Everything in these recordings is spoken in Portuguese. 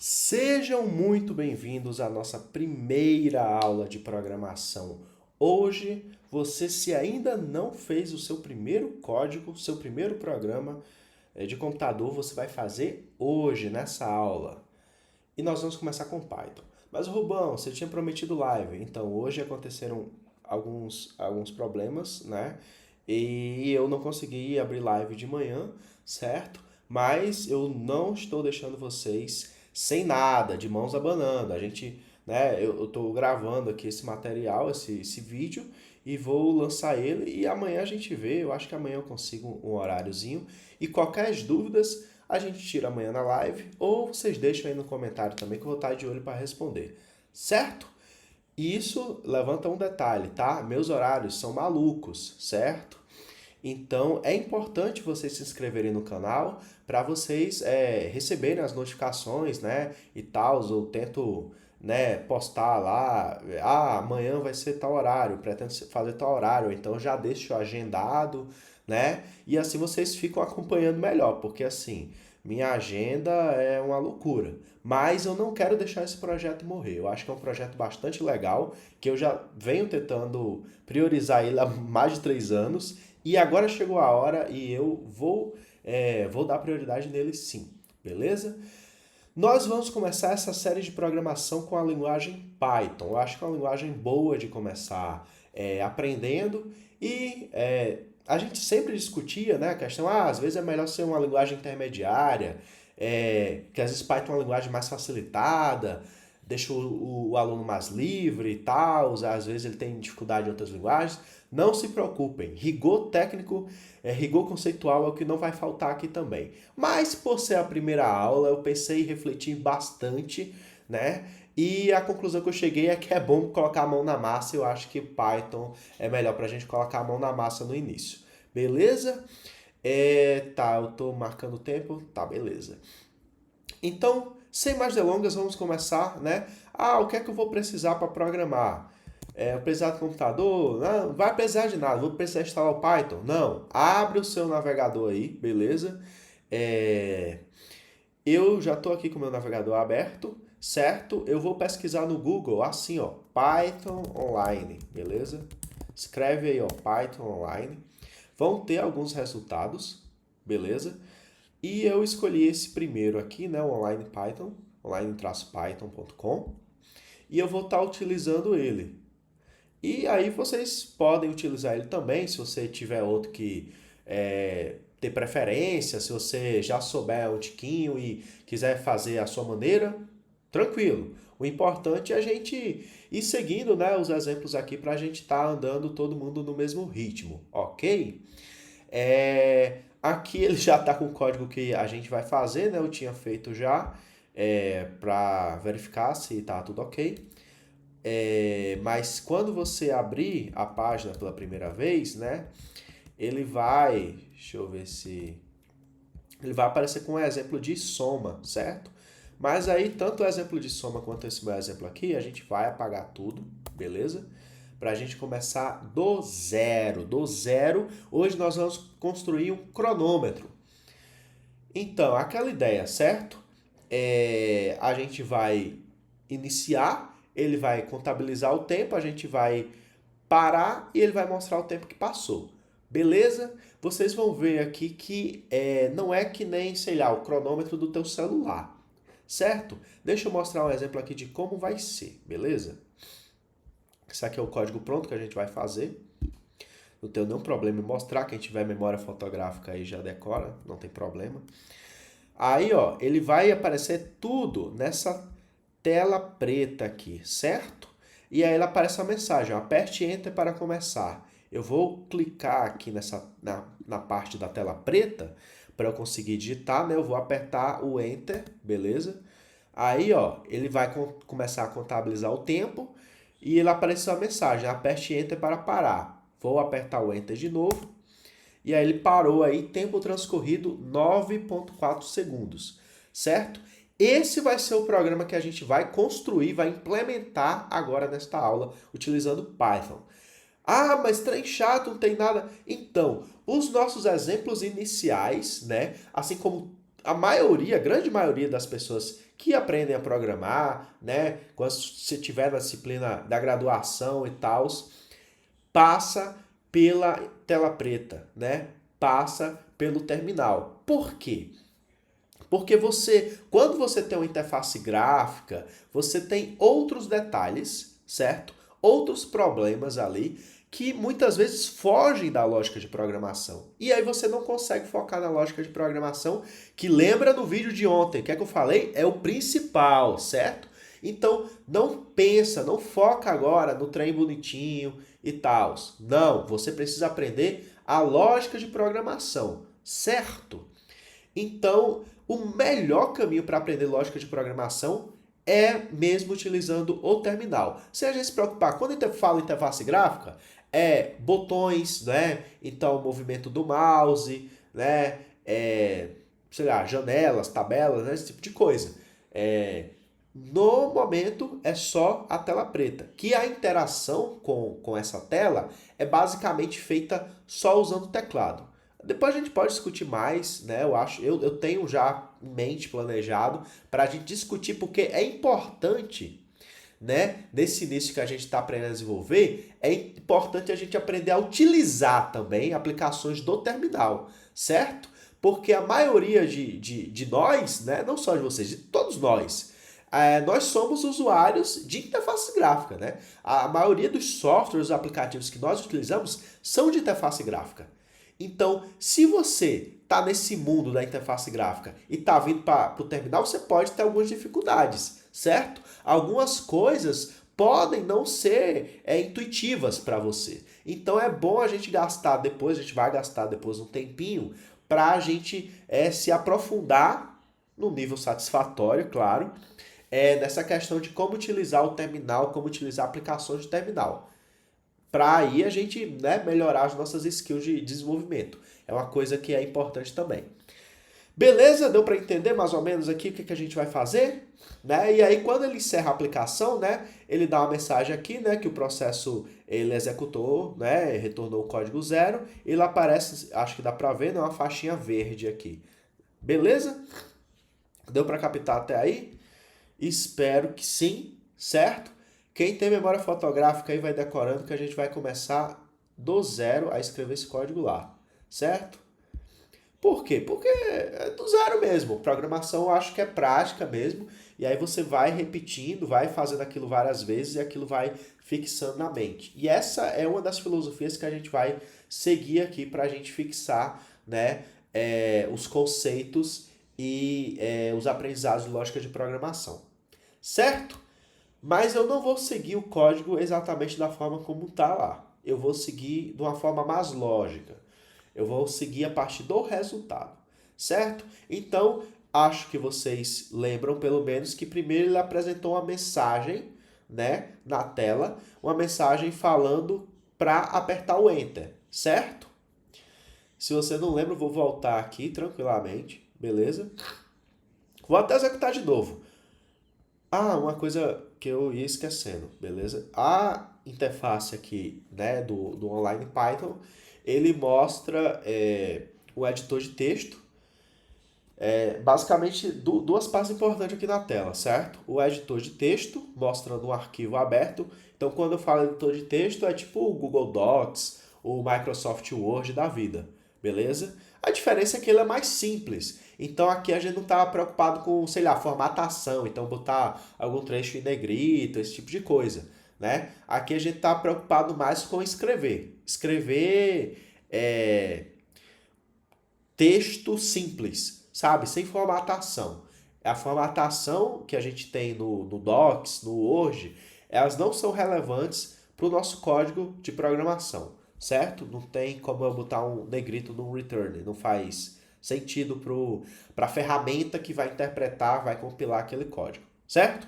Sejam muito bem-vindos à nossa primeira aula de programação. Hoje, você se ainda não fez o seu primeiro código, seu primeiro programa de computador, você vai fazer hoje nessa aula. E nós vamos começar com Python. Mas Rubão, você tinha prometido live, então hoje aconteceram alguns problemas, né? E eu não consegui abrir live de manhã, certo? Mas eu não estou deixando vocês sem nada, de mãos abanando. A gente, né? Eu estou gravando aqui esse material, esse vídeo, e vou lançar ele. E amanhã a gente vê. Eu acho que amanhã eu consigo um horáriozinho. E qualquer dúvidas, a gente tira amanhã na live. Ou vocês deixam aí no comentário também, que eu vou estar de olho para responder. Certo? Isso levanta um detalhe, tá? Meus horários são malucos, certo? Então é importante vocês se inscreverem no canal para vocês receberem as notificações, né? E tal. Eu tento, né, postar lá, amanhã vai ser tal horário, pretendo fazer tal horário, então já deixo agendado, né? E assim vocês ficam acompanhando melhor, porque assim, minha agenda é uma loucura. Mas eu não quero deixar esse projeto morrer. Eu acho que é um projeto bastante legal, que eu já venho tentando priorizar ele há mais de 3 anos. E agora chegou a hora e eu vou dar prioridade nele sim, beleza? Nós vamos começar essa série de programação com a linguagem Python. Eu acho que é uma linguagem boa de começar aprendendo a gente sempre discutia, né, a questão, às vezes é melhor ser uma linguagem intermediária, que às vezes Python é uma linguagem mais facilitada, deixa o aluno mais livre e tal, às vezes ele tem dificuldade em outras linguagens. Não se preocupem, rigor técnico, rigor conceitual é o que não vai faltar aqui também. Mas por ser a primeira aula, eu pensei e refleti bastante, né? E a conclusão que eu cheguei é que é bom colocar a mão na massa. Eu acho que Python é melhor para a gente colocar a mão na massa no início. Beleza? Tá, eu tô marcando o tempo. Tá, beleza. Então, sem mais delongas, vamos começar, né? O que é que eu vou precisar para programar? Eu precisar de computador? Não vai precisar de nada. Vou precisar instalar o Python? Não. Abre o seu navegador aí, beleza? É, eu já estou aqui com o meu navegador aberto, certo? Eu vou pesquisar no Google assim, ó, Python Online, beleza? Escreve aí, ó, Python Online. Vão ter alguns resultados, beleza? E eu escolhi esse primeiro aqui, né, o Online Python, online-python.com, e eu vou estar utilizando ele. E aí vocês podem utilizar ele também, se você tiver outro que ter preferência, se você já souber um tiquinho e quiser fazer a sua maneira, tranquilo. O importante é a gente ir seguindo, né, os exemplos aqui para a gente estar andando todo mundo no mesmo ritmo, ok? Aqui ele já está com o código que a gente vai fazer, né? Eu tinha feito já para verificar se está tudo ok. Mas quando você abrir a página pela primeira vez, né? Ele vai, deixa eu ver se ele vai aparecer com um exemplo de soma, certo? Mas aí, tanto o exemplo de soma quanto esse meu exemplo aqui, a gente vai apagar tudo, beleza? Para a gente começar do zero. Do zero, hoje nós vamos construir um cronômetro. Então, aquela ideia, certo? A gente vai iniciar, ele vai contabilizar o tempo, a gente vai parar e ele vai mostrar o tempo que passou. Beleza? Vocês vão ver aqui que não é que nem, sei lá, o cronômetro do teu celular, certo? Deixa eu mostrar um exemplo aqui de como vai ser, beleza? Esse aqui é o código pronto que a gente vai fazer. Não tenho nenhum problema em mostrar. Quem tiver memória fotográfica aí já decora, não tem problema. Aí, ó, ele vai aparecer tudo nessa tela preta aqui, certo? E aí ela aparece a mensagem, ó, aperte Enter para começar. Eu vou clicar aqui na parte da tela preta para eu conseguir digitar, né? Eu vou apertar o Enter, beleza? Aí, ó, ele vai começar a contabilizar o tempo e ele apareceu a mensagem, aperte Enter para parar. Vou apertar o Enter de novo. E aí ele parou aí, tempo transcorrido 9,4 segundos, certo? Esse vai ser o programa que a gente vai construir, vai implementar agora nesta aula, utilizando Python. Mas trem chato, não tem nada. Então, os nossos exemplos iniciais, né? Assim como a maioria, a grande maioria das pessoas que aprendem a programar, né, quando você tiver na disciplina da graduação e tal, passa pela tela preta, né? Passa pelo terminal. Por quê? Porque quando você tem uma interface gráfica, você tem outros detalhes, certo? Outros problemas ali que muitas vezes fogem da lógica de programação. E aí você não consegue focar na lógica de programação, que lembra do vídeo de ontem, que é que eu falei? É o principal, certo? Então, não pensa, não foca agora no trem bonitinho e tal. Não, você precisa aprender a lógica de programação, certo? Então, o melhor caminho para aprender lógica de programação é mesmo utilizando o terminal. Se a gente se preocupar, quando a gente fala em interface gráfica, é botões, né? Então, o movimento do mouse, né? Sei lá, janelas, tabelas, né? Esse tipo de coisa. No momento é só a tela preta, que a interação com essa tela é basicamente feita só usando o teclado. Depois a gente pode discutir mais, né? Eu tenho já em mente planejado para a gente discutir, porque é importante, né? Nesse início que a gente está aprendendo a desenvolver, é importante a gente aprender a utilizar também aplicações do terminal, certo? Porque a maioria de nós, né? Não só de vocês, de todos nós somos usuários de interface gráfica, né? A maioria dos softwares e aplicativos que nós utilizamos são de interface gráfica. Então, se você está nesse mundo da interface gráfica e está vindo para o terminal, você pode ter algumas dificuldades, certo? Algumas coisas podem não ser intuitivas para você. Então é bom a gente a gente vai gastar depois um tempinho para a gente se aprofundar no nível satisfatório, claro, nessa questão de como utilizar o terminal, como utilizar aplicações de terminal. Para aí a gente, né, melhorar as nossas skills de desenvolvimento. É uma coisa que é importante também. Beleza? Deu para entender mais ou menos aqui o que a gente vai fazer? Né? E aí quando ele encerra a aplicação, né, ele dá uma mensagem aqui, né, que o processo ele executou, né, retornou o código zero. E lá aparece, acho que dá para ver, né, uma faixinha verde aqui. Beleza? Deu para captar até aí? Espero que sim, certo? Quem tem memória fotográfica aí vai decorando que a gente vai começar do zero a escrever esse código lá, certo? Por quê? Porque é do zero mesmo. Programação eu acho que é prática mesmo. E aí você vai repetindo, vai fazendo aquilo várias vezes e aquilo vai fixando na mente. E essa é uma das filosofias que a gente vai seguir aqui para a gente fixar, né, os conceitos e os aprendizados de lógica de programação. Certo? Mas eu não vou seguir o código exatamente da forma como está lá. Eu vou seguir de uma forma mais lógica. Eu vou seguir a partir do resultado. Certo? Então, acho que vocês lembram pelo menos que primeiro ele apresentou uma mensagem, né, na tela, uma mensagem falando para apertar o Enter. Certo? Se você não lembra, eu vou voltar aqui tranquilamente. Beleza? Vou até executar de novo. Ah, uma coisa que eu ia esquecendo, beleza? A interface aqui, né, do Online Python, ele mostra o editor de texto. Basicamente, duas partes importantes aqui na tela, certo? O editor de texto, mostrando um arquivo aberto. Então, quando eu falo editor de texto, é tipo o Google Docs, o Microsoft Word da vida, beleza? A diferença é que ele é mais simples. Então, aqui a gente não está preocupado com, sei lá, formatação. Então, botar algum trecho em negrito, esse tipo de coisa, né? Aqui a gente está preocupado mais com escrever. Escrever texto simples, sabe? Sem formatação. A formatação que a gente tem no Docs, no Word, elas não são relevantes para o nosso código de programação, certo? Não tem como eu botar um negrito no return, não faz sentido para a ferramenta que vai interpretar, vai compilar aquele código, certo?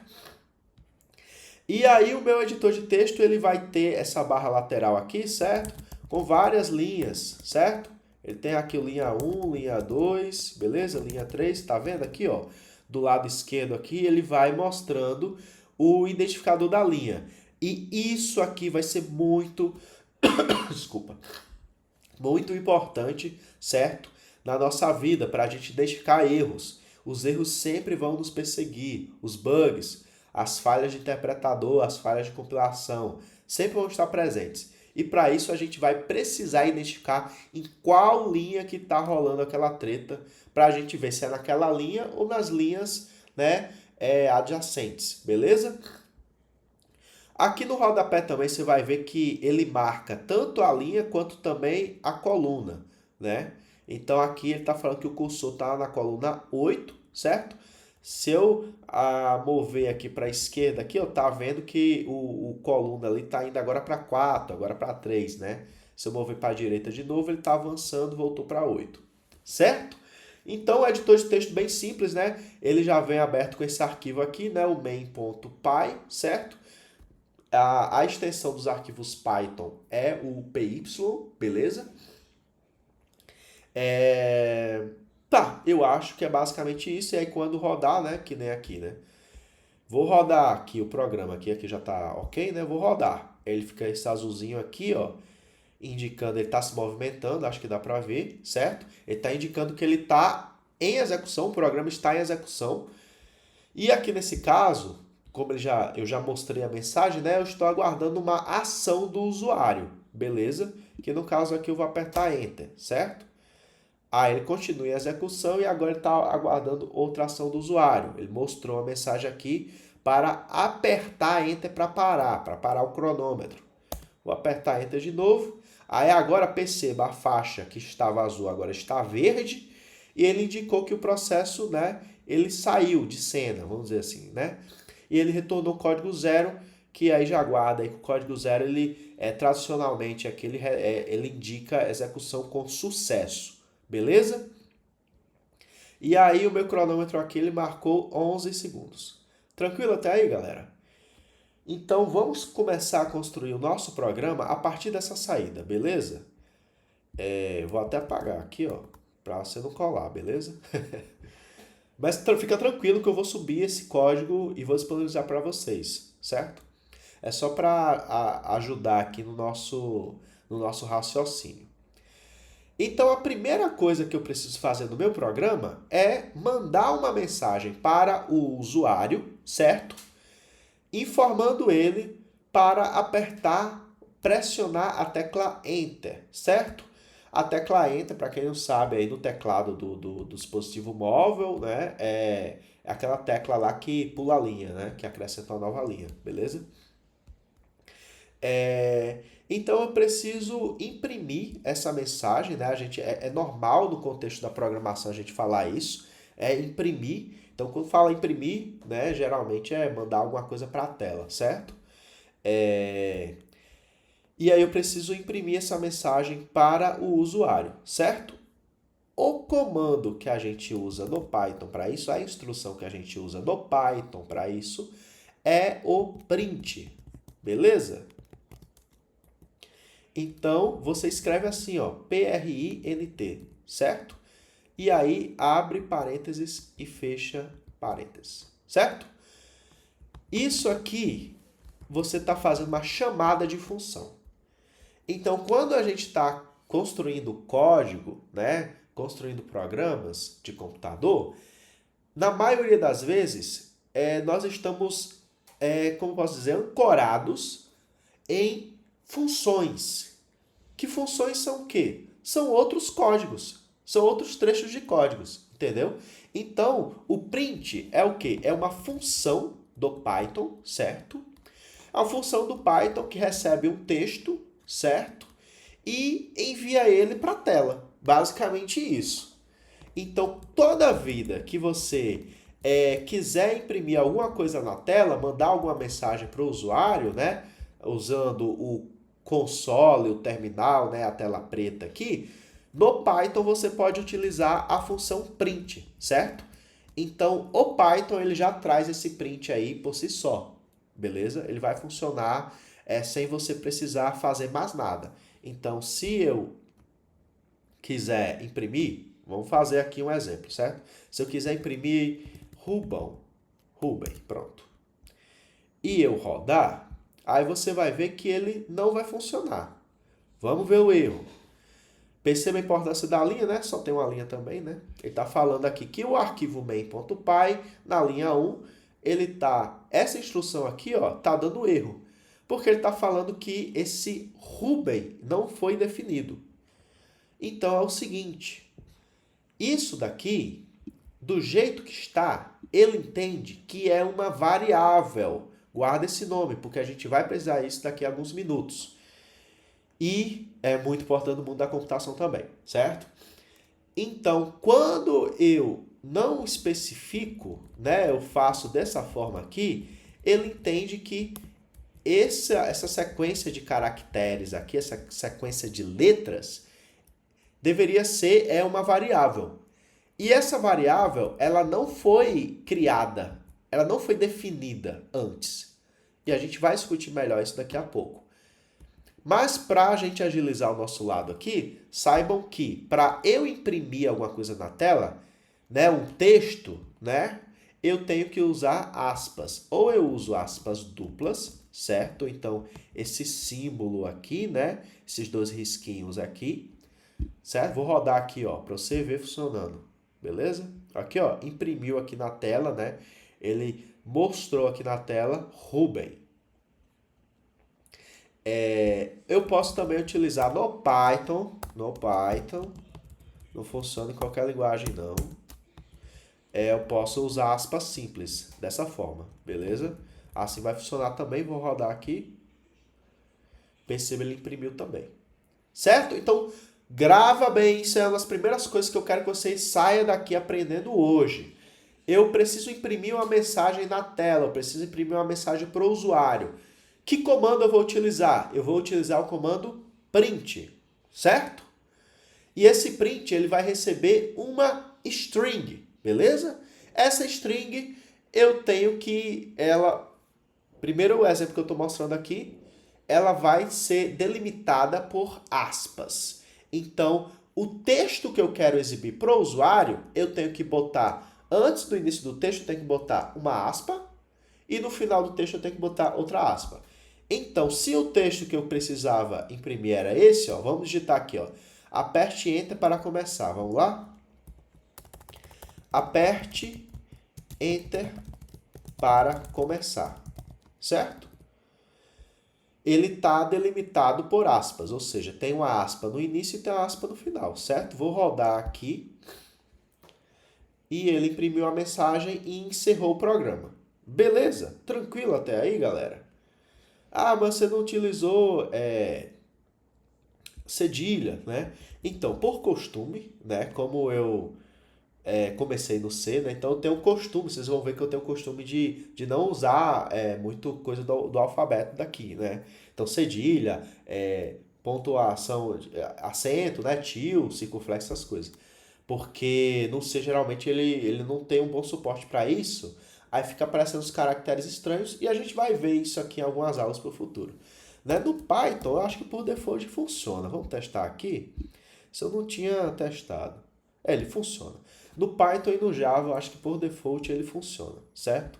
E aí o meu editor de texto ele vai ter essa barra lateral aqui, certo? Com várias linhas, certo? Ele tem aqui o linha 1, linha 2, beleza? Linha 3, tá vendo aqui, ó? Do lado esquerdo aqui, ele vai mostrando o identificador da linha. E isso aqui vai ser muito, desculpa, muito importante, certo? na nossa vida para a gente identificar erros. Os erros sempre vão nos perseguir, os bugs, as falhas de interpretador, as falhas de compilação, sempre vão estar presentes. E para isso a gente vai precisar identificar em qual linha que está rolando aquela treta, para a gente ver se é naquela linha ou nas linhas, né, adjacentes, beleza? Aqui no rodapé também você vai ver que ele marca tanto a linha quanto também a coluna, né? Então aqui ele está falando que o cursor está na coluna 8, certo? Se eu mover aqui para a esquerda, aqui, eu tá vendo que o coluna ali está indo agora para 4, agora para 3, né? Se eu mover para a direita de novo, ele está avançando, voltou para 8, certo? Então, o editor de texto bem simples, né? Ele já vem aberto com esse arquivo aqui, né? O main.py, certo? A extensão dos arquivos Python é o py, beleza? Tá, eu acho que é basicamente isso. E aí quando rodar, né? Que nem aqui, né? Vou rodar aqui o programa aqui já tá ok, né? Vou rodar. Ele fica esse azulzinho aqui, ó, indicando, ele tá se movimentando, acho que dá pra ver, certo? Ele tá indicando que ele tá em execução, o programa está em execução. E aqui nesse caso, como eu já mostrei a mensagem, né? Eu estou aguardando uma ação do usuário, beleza? Que no caso aqui eu vou apertar Enter, certo? Aí ele continua em execução e agora ele está aguardando outra ação do usuário. Ele mostrou a mensagem aqui para apertar Enter para parar o cronômetro. Vou apertar Enter de novo. Aí agora perceba, a faixa que estava azul agora está verde e ele indicou que o processo, né, ele saiu de cena, vamos dizer assim, né? E ele retornou o código zero, que aí já aguarda aí que o código zero, ele tradicionalmente aqui ele indica execução com sucesso, beleza? E aí o meu cronômetro aqui ele marcou 11 segundos. Tranquilo até aí, galera? Então vamos começar a construir o nosso programa a partir dessa saída, beleza? Vou até apagar aqui, ó, para você não colar, beleza? Mas fica tranquilo que eu vou subir esse código e vou disponibilizar para vocês, certo? É só para ajudar aqui no nosso raciocínio. Então a primeira coisa que eu preciso fazer no meu programa é mandar uma mensagem para o usuário, certo? Informando ele para pressionar a tecla Enter, certo? A tecla Enter, para quem não sabe, aí no teclado do dispositivo móvel, né, é aquela tecla lá que pula a linha, né, que acrescenta uma nova linha, beleza? Então eu preciso imprimir essa mensagem, né? É normal no contexto da programação a gente falar isso, é imprimir. Então quando fala imprimir, né, geralmente é mandar alguma coisa para a tela, certo? E aí eu preciso imprimir essa mensagem para o usuário, certo? O comando que a gente usa no Python para isso, a instrução que a gente usa no Python para isso, é o print, beleza? Então, você escreve assim, ó, print, certo? E aí, abre parênteses e fecha parênteses, certo? Isso aqui, você está fazendo uma chamada de função. Então, quando a gente está construindo código, né, construindo programas de computador, na maioria das vezes, nós estamos, como posso dizer, ancorados em funções. Que funções são o quê? São outros códigos, são outros trechos de códigos, entendeu? Então, o print é o quê? É uma função do Python, certo? A função do Python que recebe um texto, certo? E envia ele para a tela. Basicamente isso. Então, toda vida que você quiser imprimir alguma coisa na tela, mandar alguma mensagem para o usuário, né? Usando o console, o terminal, né, a tela preta aqui, no Python você pode utilizar a função print, certo? Então, o Python ele já traz esse print aí por si só, beleza? Ele vai funcionar sem você precisar fazer mais nada. Então, se eu quiser imprimir, vamos fazer aqui um exemplo, certo? Se eu quiser imprimir Ruben, pronto. E eu rodar, aí você vai ver que ele não vai funcionar. Vamos ver o erro. Perceba a importância da linha, né? Só tem uma linha também, né? Ele está falando aqui que o arquivo main.py, na linha 1, essa instrução aqui, ó, tá dando erro. Porque ele está falando que esse Ruben não foi definido. Então é o seguinte, isso daqui, do jeito que está, ele entende que é uma variável. Guarda esse nome, porque a gente vai precisar disso daqui a alguns minutos. E é muito importante no mundo da computação também, certo? Então, quando eu não especifico, né, eu faço dessa forma aqui, ele entende que essa sequência de caracteres aqui, essa sequência de letras, deveria ser uma variável. E essa variável, ela não foi criada, ela não foi definida antes. E a gente vai discutir melhor isso daqui a pouco. Mas para a gente agilizar o nosso lado aqui, saibam que para eu imprimir alguma coisa na tela, né, um texto, né, eu tenho que usar aspas. Ou eu uso aspas duplas, certo? Então, esse símbolo aqui, né, esses dois risquinhos aqui, certo? Vou rodar aqui, ó, para você ver funcionando, beleza? Aqui, ó, imprimiu aqui na tela, né? Ele mostrou aqui na tela Ruben. Eu posso também utilizar no Python, não funciona em qualquer linguagem não. Eu posso usar aspas simples, dessa forma, beleza? Assim vai funcionar também, vou rodar aqui. Perceba, ele imprimiu também. Certo? Então, grava bem, isso é uma das primeiras coisas que eu quero que vocês saiam daqui aprendendo hoje. Eu preciso imprimir uma mensagem na tela, eu preciso imprimir uma mensagem para o usuário. Que comando eu vou utilizar? Eu vou utilizar o comando print, certo? E esse print ele vai receber uma string, beleza? Essa string eu tenho que primeiro o exemplo que eu estou mostrando aqui, ela vai ser delimitada por aspas. Então, o texto que eu quero exibir para o usuário, eu tenho que botar, antes do início do texto, eu tenho que botar uma aspa, e no final do texto eu tenho que botar outra aspa. Então, se o texto que eu precisava imprimir era esse, ó, vamos digitar aqui, ó, aperte Enter para começar. Vamos lá? Aperte Enter para começar, certo? Ele está delimitado por aspas, ou seja, tem uma aspa no início e tem uma aspa no final, certo? Vou rodar aqui e ele imprimiu a mensagem e encerrou o programa. Beleza? Tranquilo até aí, galera? Ah, mas você não utilizou cedilha, né? Então, por costume, né? Como eu comecei no C, né? Então eu tenho costume, vocês vão ver que eu tenho costume de não usar muito coisa do alfabeto daqui, né? Então, cedilha, pontuação, acento, né? Tio, circunflexo, essas coisas. Porque no C, geralmente, ele não tem um bom suporte para isso. Aí fica aparecendo os caracteres estranhos e a gente vai ver isso aqui em algumas aulas para o futuro. Né? No Python, eu acho que por default funciona. Vamos testar aqui. Se eu não tinha testado. Ele funciona. No Python e no Java, eu acho que por default ele funciona, certo?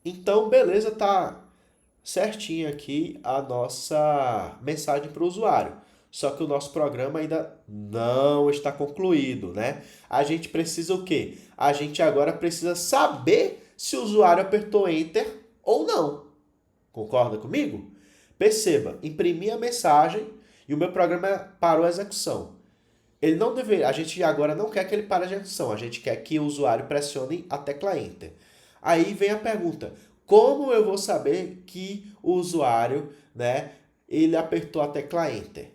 Então, beleza, tá certinho aqui a nossa mensagem para o usuário. Só que o nosso programa ainda não está concluído, né? A gente precisa o quê? A gente agora precisa saber se o usuário apertou Enter ou não. Concorda comigo? Perceba, imprimi a mensagem e o meu programa parou a execução. Ele não deveria, a gente agora não quer que ele pare a execução, a gente quer que o usuário pressione a tecla Enter. Aí vem a pergunta, como eu vou saber que o usuário, né, ele apertou a tecla Enter?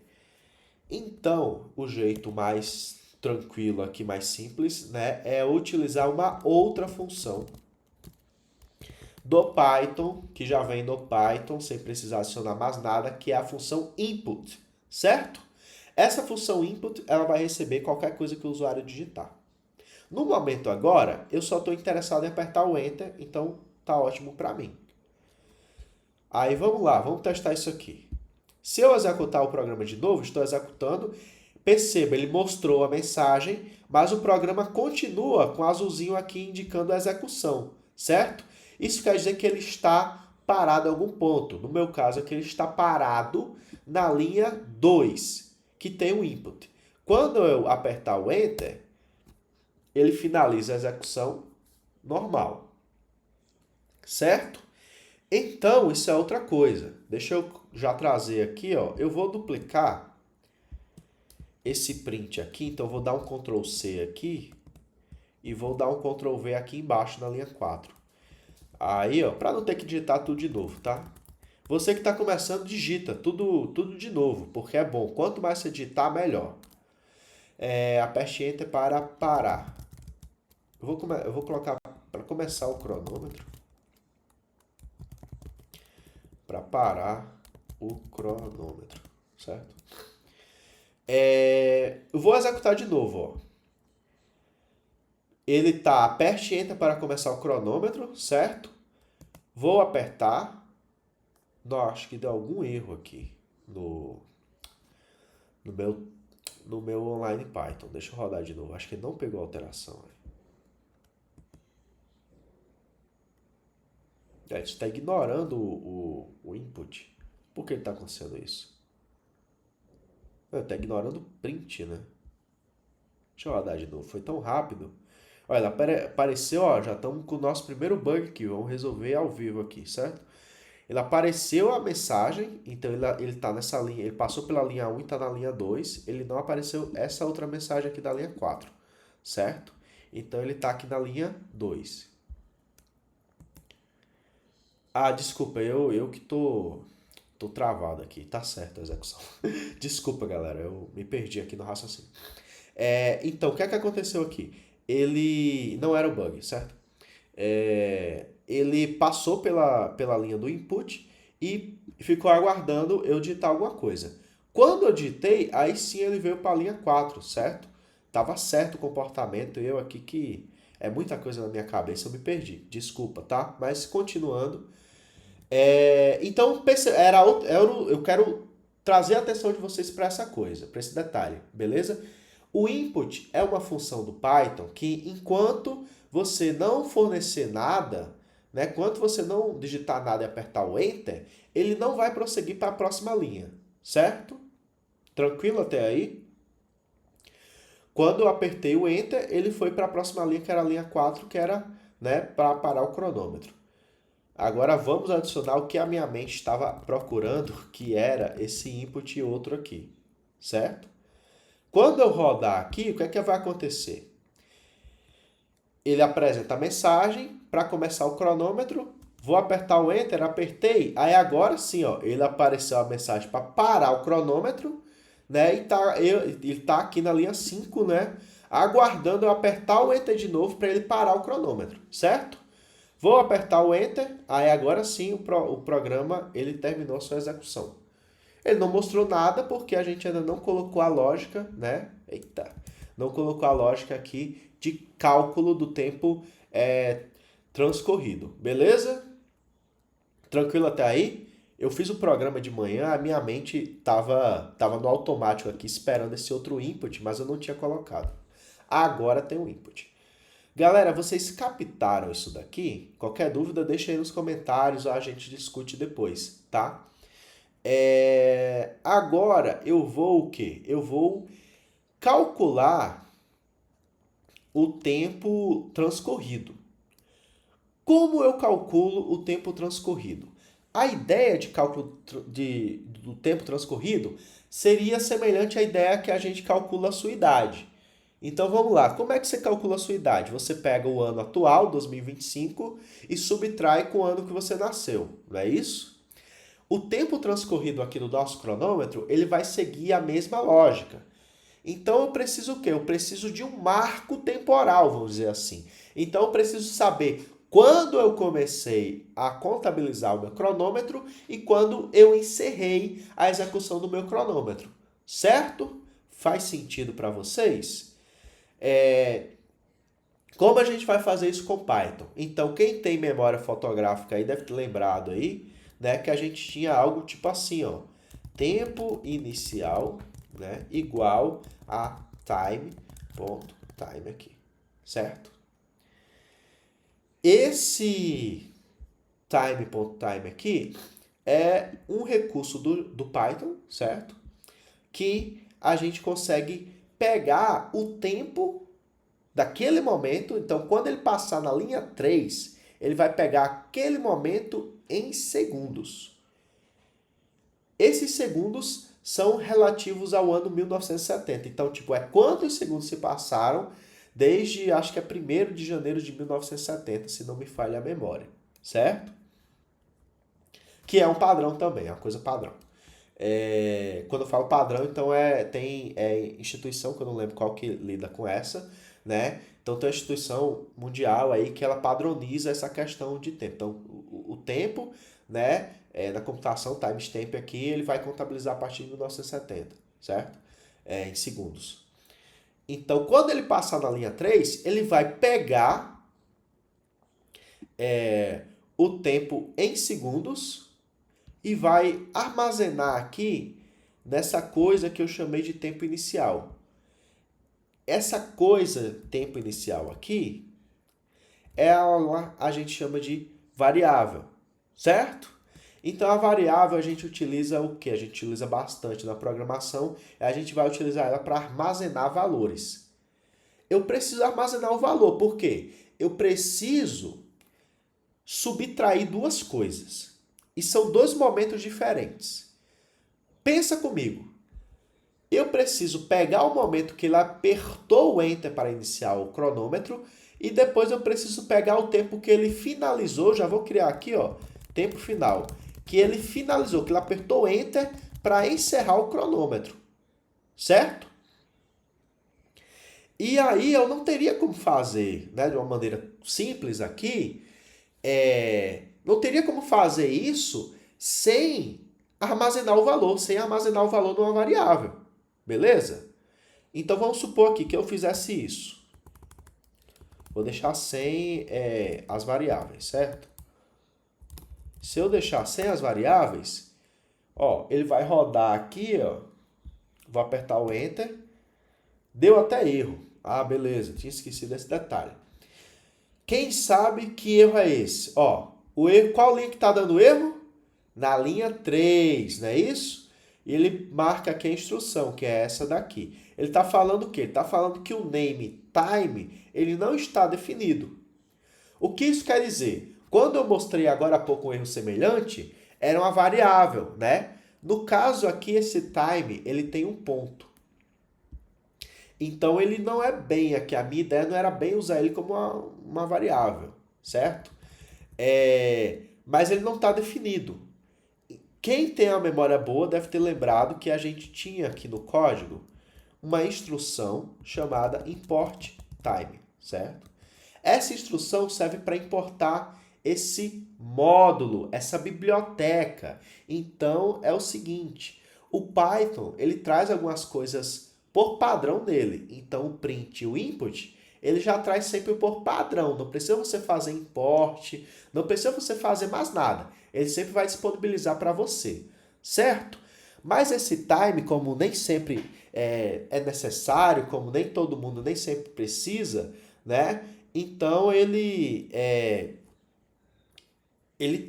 Então, o jeito mais tranquilo aqui, mais simples, né, é utilizar uma outra função do Python, que já vem no Python, sem precisar adicionar mais nada, que é a função input, certo? Essa função input, ela vai receber qualquer coisa que o usuário digitar. No momento agora, eu só estou interessado em apertar o Enter, então tá ótimo para mim. Aí vamos lá, vamos testar isso aqui. Se eu executar o programa de novo, estou executando, perceba, ele mostrou a mensagem, mas o programa continua com o azulzinho aqui indicando a execução, certo? Isso quer dizer que ele está parado em algum ponto. No meu caso aqui, ele está parado na linha 2, que tem o input. Quando eu apertar o Enter, ele finaliza a execução normal. Certo? Então, isso é outra coisa. Deixa eu já trazer aqui, ó. Eu vou duplicar esse print aqui. Então, eu vou dar um Ctrl C aqui e vou dar um Ctrl V aqui embaixo na linha 4. Aí, ó, para não ter que digitar tudo de novo, tá? Você que está começando, digita tudo de novo, porque é bom. Quanto mais você digitar, melhor. Aperte Enter para parar. Eu vou colocar para começar o cronômetro. Para parar o cronômetro, certo? Eu vou executar de novo, ó. Ele tá, aperte Enter para começar o cronômetro, certo? Vou apertar. Não, acho que deu algum erro aqui no meu online Python. Deixa eu rodar de novo. Acho que não pegou alteração. A gente está ignorando o input. Por que está acontecendo isso? Está ignorando o print, né? Deixa eu rodar de novo. Foi tão rápido. Olha, apareceu, ó, já estamos com o nosso primeiro bug aqui. Vamos resolver ao vivo aqui, certo? Ele apareceu a mensagem, então ele tá nessa linha, ele passou pela linha 1 e está na linha 2. Ele não apareceu essa outra mensagem aqui da linha 4, certo? Então ele está aqui na linha 2. Ah, desculpa, eu que tô travado aqui. Tá certo a execução. Desculpa, galera, eu me perdi aqui no raciocínio. Então, o que é que aconteceu aqui? Ele não era o bug, certo? Ele passou pela linha do input e ficou aguardando eu digitar alguma coisa. Quando eu digitei, aí sim ele veio para a linha 4, certo? Tava certo o comportamento, eu aqui que é muita coisa na minha cabeça, eu me perdi. Desculpa, tá? Mas continuando. Então, eu quero trazer a atenção de vocês para essa coisa, para esse detalhe, beleza? O input é uma função do Python que, enquanto você não fornecer nada, né, enquanto você não digitar nada e apertar o Enter, ele não vai prosseguir para a próxima linha, certo? Tranquilo até aí? Quando eu apertei o Enter, ele foi para a próxima linha, que era a linha 4, que era, né, para parar o cronômetro. Agora vamos adicionar o que a minha mente estava procurando, que era esse input e outro aqui, certo? Quando eu rodar aqui, o que é que vai acontecer? Ele apresenta a mensagem para começar o cronômetro. Vou apertar o Enter, apertei. Aí agora sim, ó, ele apareceu a mensagem para parar o cronômetro, né? Ele tá aqui na linha 5, né? Aguardando eu apertar o Enter de novo para ele parar o cronômetro, certo? Vou apertar o Enter, aí agora sim o programa ele terminou a sua execução. Ele não mostrou nada porque a gente ainda não colocou a lógica, né? Eita! Não colocou a lógica aqui de cálculo do tempo transcorrido. Beleza? Tranquilo até aí? Eu fiz o programa de manhã, a minha mente tava no automático aqui esperando esse outro input, mas eu não tinha colocado. Agora tem o input. Galera, vocês captaram isso daqui? Qualquer dúvida, deixa aí nos comentários, a gente discute depois, tá? Agora eu vou o quê? Eu vou calcular o tempo transcorrido. Como eu calculo o tempo transcorrido? A ideia de cálculo do tempo transcorrido seria semelhante à ideia que a gente calcula a sua idade. Então vamos lá, como é que você calcula a sua idade? Você pega o ano atual, 2025, e subtrai com o ano que você nasceu, não é isso? O tempo transcorrido aqui no nosso cronômetro, ele vai seguir a mesma lógica. Então eu preciso o quê? Eu preciso de um marco temporal, vamos dizer assim. Então eu preciso saber quando eu comecei a contabilizar o meu cronômetro e quando eu encerrei a execução do meu cronômetro. Certo? Faz sentido para vocês? Como a gente vai fazer isso com Python? Então, quem tem memória fotográfica aí deve ter lembrado aí, né, que a gente tinha algo tipo assim, ó, tempo inicial, né, igual a time aqui, certo? Esse time.time aqui é um recurso do Python, certo? Que a gente consegue pegar o tempo daquele momento. Então, quando ele passar na linha 3, ele vai pegar aquele momento em segundos. Esses segundos são relativos ao ano 1970. Então, tipo, é quantos segundos se passaram desde, acho que é 1º de janeiro de 1970, se não me falha a memória, certo? Que é um padrão também, é uma coisa padrão. Quando eu falo padrão, então tem instituição, que eu não lembro qual que lida com essa, né? Então tem uma instituição mundial aí que ela padroniza essa questão de tempo. Então o tempo, né, na computação, timestamp aqui, ele vai contabilizar a partir de 1970, certo? Em segundos. Então quando ele passar na linha 3, ele vai pegar o tempo em segundos e vai armazenar aqui nessa coisa que eu chamei de tempo inicial. Essa coisa, tempo inicial aqui, ela a gente chama de variável, certo? Então a variável a gente utiliza o que? A gente utiliza bastante na programação, e a gente vai utilizar ela para armazenar valores. Eu preciso armazenar o valor, por quê? Eu preciso subtrair duas coisas. E são dois momentos diferentes. Pensa comigo. Eu preciso pegar o momento que ele apertou o Enter para iniciar o cronômetro e depois eu preciso pegar o tempo que ele finalizou. Já vou criar aqui, ó, tempo final. Que ele finalizou, que ele apertou Enter para encerrar o cronômetro. Certo? E aí eu não teria como fazer, né, de uma maneira simples aqui, não teria como fazer isso sem armazenar o valor, numa variável. Beleza? Então vamos supor aqui que eu fizesse isso. Vou deixar sem as variáveis, certo? Se eu deixar sem as variáveis, ó, ele vai rodar aqui, ó. Vou apertar o Enter. Deu até erro. Ah, beleza, tinha esquecido desse detalhe. Quem sabe que erro é esse? Ó, o erro, qual linha que está dando erro? Na linha 3, não é isso? E ele marca aqui a instrução, que é essa daqui. Ele está falando o quê? Ele está falando que o name time ele não está definido. O que isso quer dizer? Quando eu mostrei agora há pouco um erro semelhante, era uma variável, né? No caso aqui, esse time, ele tem um ponto. Então, ele não é bem aqui. A minha ideia não era bem usar ele como uma variável, certo? Mas ele não está definido. Quem tem a memória boa deve ter lembrado que a gente tinha aqui no código uma instrução chamada import time, certo? Essa instrução serve para importar esse módulo, essa biblioteca. Então, é o seguinte, o Python, ele traz algumas coisas por padrão nele. Então, o print e o input, ele já traz sempre por padrão. Não precisa você fazer import, não precisa você fazer mais nada. Ele sempre vai disponibilizar para você, certo? Mas esse time, como nem sempre é necessário, como nem todo mundo nem sempre precisa, né? Então ele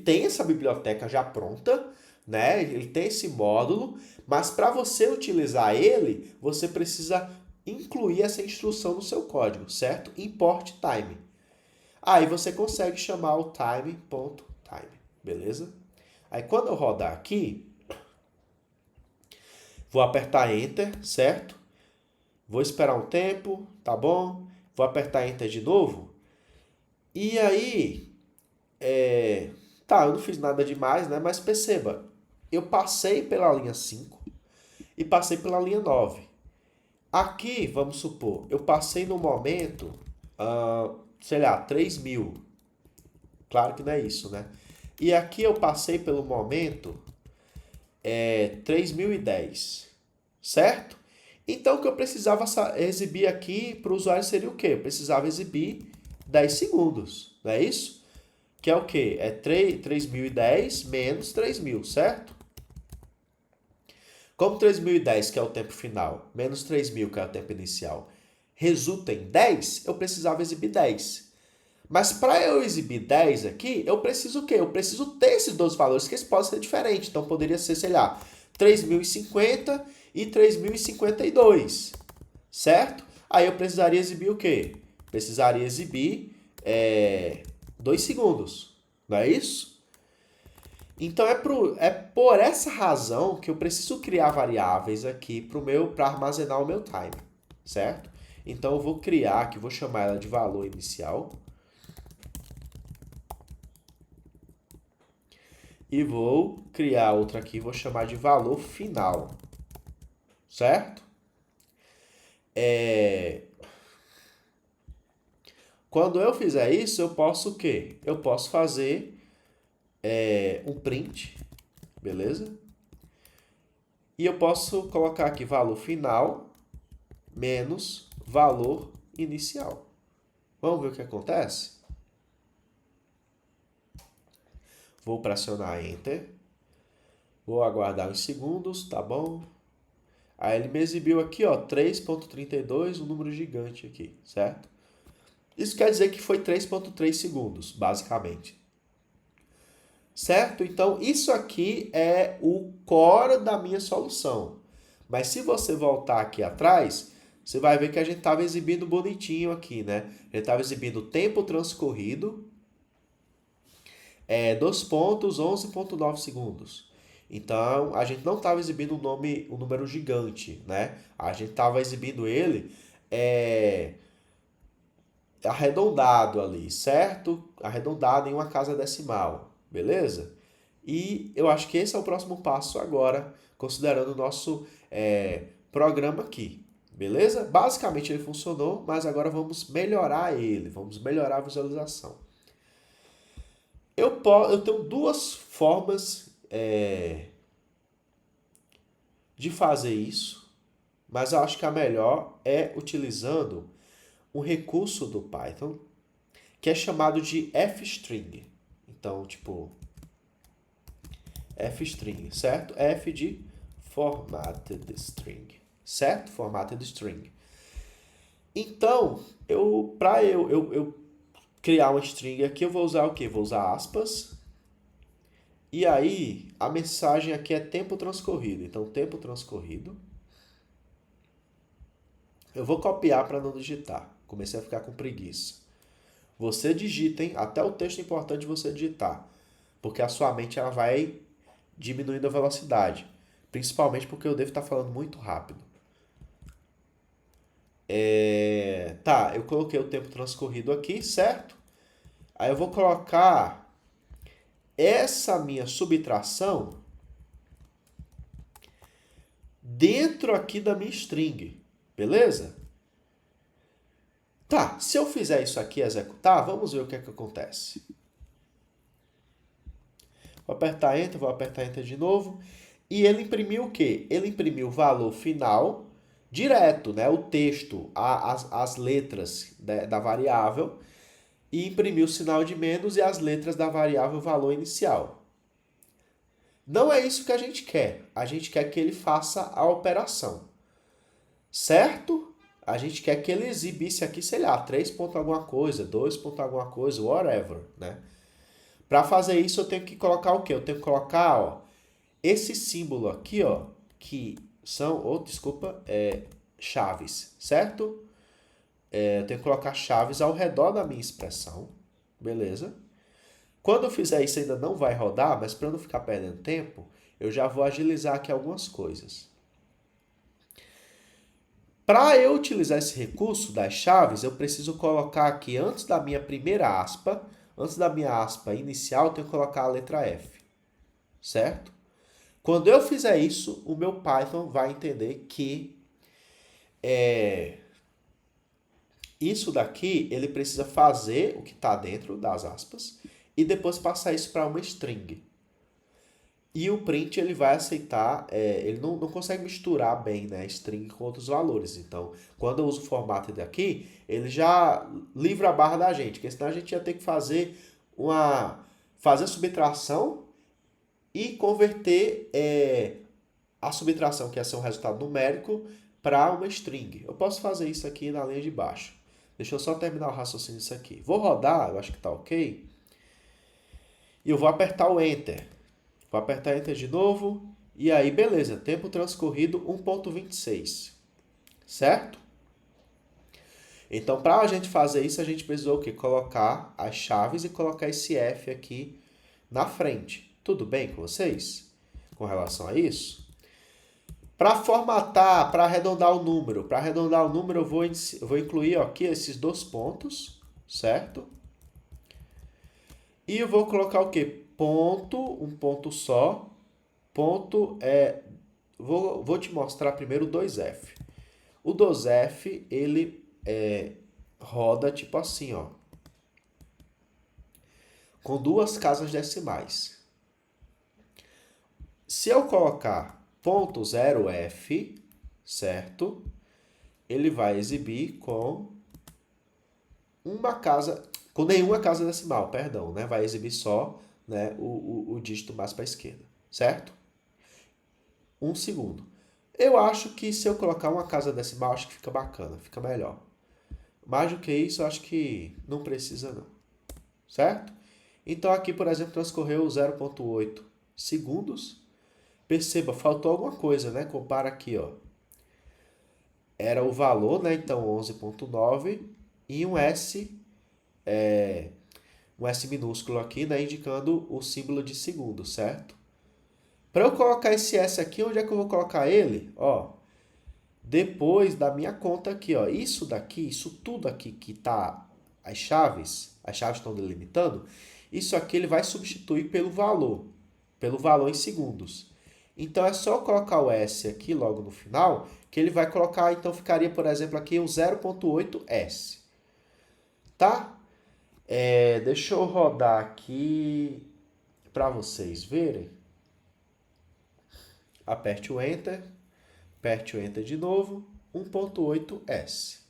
tem essa biblioteca já pronta, né? Ele tem esse módulo, mas para você utilizar ele, você precisa incluir essa instrução no seu código, certo? Import time. Aí você consegue chamar o time.time, beleza? Aí quando eu rodar aqui, vou apertar Enter, certo? Vou esperar um tempo, tá bom? Vou apertar Enter de novo. E aí, eu não fiz nada demais, né? Mas perceba, eu passei pela linha 5 e passei pela linha 9. Aqui, vamos supor, eu passei no momento, 3.000. Claro que não é isso, né? E aqui eu passei pelo momento 3.010, certo? Então, o que eu precisava exibir aqui para o usuário seria o quê? Eu precisava exibir 10 segundos, não é isso? Que é o quê? É 3.010 menos 3.000, certo? Como 3.010, que é o tempo final, menos 3.000, que é o tempo inicial, resulta em 10, eu precisava exibir 10. Mas para eu exibir 10 aqui, eu preciso o quê? Eu preciso ter esses dois valores, que eles podem ser diferentes. Então, poderia ser, sei lá, 3.050 e 3.052, certo? Aí eu precisaria exibir o quê? Precisaria exibir 2 segundos, não é isso? Então é por essa razão que eu preciso criar variáveis aqui para armazenar o meu time, certo? Então eu vou criar aqui, vou chamar ela de valor inicial. E vou criar outra aqui, vou chamar de valor final, certo? Quando eu fizer isso, eu posso o quê? Eu posso fazer um print, beleza? E eu posso colocar aqui valor final menos valor inicial. Vamos ver o que acontece? Vou pressionar Enter. Vou aguardar uns segundos, tá bom? Aí ele me exibiu aqui, ó, 3.32, um número gigante aqui, certo? Isso quer dizer que foi 3.3 segundos, basicamente. Certo? Então, isso aqui é o core da minha solução. Mas se você voltar aqui atrás, você vai ver que a gente estava exibindo bonitinho aqui, né? A gente estava exibindo o tempo transcorrido, 2 pontos, 11.9 segundos. Então, a gente não estava exibindo um número gigante, né? A gente estava exibindo ele arredondado ali, certo? Arredondado em uma casa decimal, beleza? E eu acho que esse é o próximo passo agora, considerando o nosso programa aqui, beleza? Basicamente ele funcionou, mas agora vamos melhorar ele, vamos melhorar a visualização. Eu tenho duas formas de fazer isso, mas eu acho que a melhor é utilizando um recurso do Python que é chamado de fstring. Então, tipo, fstring, certo? F de formatted string, certo? Formatted string. Então, para eu criar uma string aqui, eu vou usar o quê? Vou usar aspas. E aí, a mensagem aqui é tempo transcorrido. Então, tempo transcorrido. Eu vou copiar para não digitar. Comecei a ficar com preguiça. Você digita, hein? Até o texto é importante você digitar. Porque a sua mente ela vai diminuindo a velocidade. Principalmente porque eu devo estar falando muito rápido. Tá, eu coloquei o tempo transcorrido aqui, certo? Aí eu vou colocar essa minha subtração dentro aqui da minha string, beleza? Tá, se eu fizer isso aqui e executar, vamos ver o que é que acontece. Vou apertar Enter de novo. E ele imprimiu o quê? Ele imprimiu o valor final direto, né? O texto, as letras da variável, e imprimiu o sinal de menos e as letras da variável valor inicial. Não é isso que a gente quer. A gente quer que ele faça a operação. Certo? A gente quer que ele exibisse aqui, sei lá, 3 ponto alguma coisa, 2 ponto alguma coisa, whatever, né? Para fazer isso eu tenho que colocar o quê? Eu tenho que colocar, ó, esse símbolo aqui, ó, que são, chaves, certo? Eu tenho que colocar chaves ao redor da minha expressão, beleza? Quando eu fizer isso ainda não vai rodar, mas para não ficar perdendo tempo, eu já vou agilizar aqui algumas coisas. Para eu utilizar esse recurso das chaves, eu preciso colocar aqui antes da minha primeira aspa, antes da minha aspa inicial, eu tenho que colocar a letra F, certo? Quando eu fizer isso, o meu Python vai entender que isso daqui ele precisa fazer o que está dentro das aspas e depois passar isso para uma string. E o print ele vai aceitar, ele não consegue misturar bem, né, string com outros valores. Então, quando eu uso o formatted aqui, ele já livra a barra da gente, porque senão a gente ia ter que fazer a subtração e converter a subtração, que ia ser um resultado numérico, para uma string. Eu posso fazer isso aqui na linha de baixo. Deixa eu só terminar o raciocínio disso aqui. Vou rodar, eu acho que tá ok. E eu vou apertar o Enter. Vou apertar Enter de novo. E aí, beleza. Tempo transcorrido 1.26. Certo? Então, para a gente fazer isso, a gente precisou o quê? Colocar as chaves e colocar esse F aqui na frente. Tudo bem com vocês? Com relação a isso? Para formatar, para arredondar o número. Para arredondar o número, eu vou incluir aqui esses dois pontos, certo? E eu vou colocar o quê? Ponto, um ponto só. Ponto é... Vou te mostrar primeiro o 2F. O 2F, ele roda tipo assim, ó. Com duas casas decimais. Se eu colocar ponto 0F, certo? Ele vai exibir com nenhuma casa decimal, perdão, né? Vai exibir só, né, o dígito mais para a esquerda, certo? 1 segundo. Eu acho que se eu colocar uma casa decimal, acho que fica bacana, fica melhor. Mais do que isso, acho que não precisa não, certo? Então aqui, por exemplo, transcorreu 0,8 segundos. Perceba, faltou alguma coisa, né? Compara aqui, ó. Era o valor, né? Então 11,9 e um S minúsculo aqui, né? Indicando o símbolo de segundo, certo? Para eu colocar esse S aqui, onde é que eu vou colocar ele? Ó, depois da minha conta aqui, ó. Isso daqui, isso tudo aqui que tá as chaves estão delimitando, isso aqui ele vai substituir pelo valor em segundos. Então é só colocar o S aqui logo no final, que ele vai colocar, então ficaria, por exemplo, aqui o 0,8S. Tá? Deixa eu rodar aqui para vocês verem. Aperte o Enter de novo, 1.8S.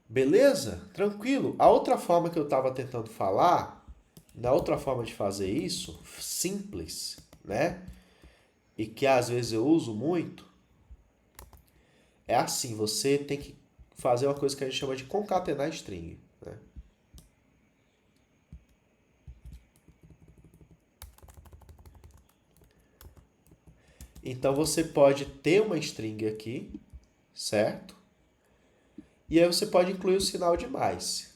Beleza? Tranquilo? A outra forma que eu estava tentando falar, na outra forma de fazer isso, simples, né? E que às vezes eu uso muito, é assim, você tem que fazer uma coisa que a gente chama de concatenar string, né? Então você pode ter uma string aqui, certo? E aí você pode incluir o sinal de mais.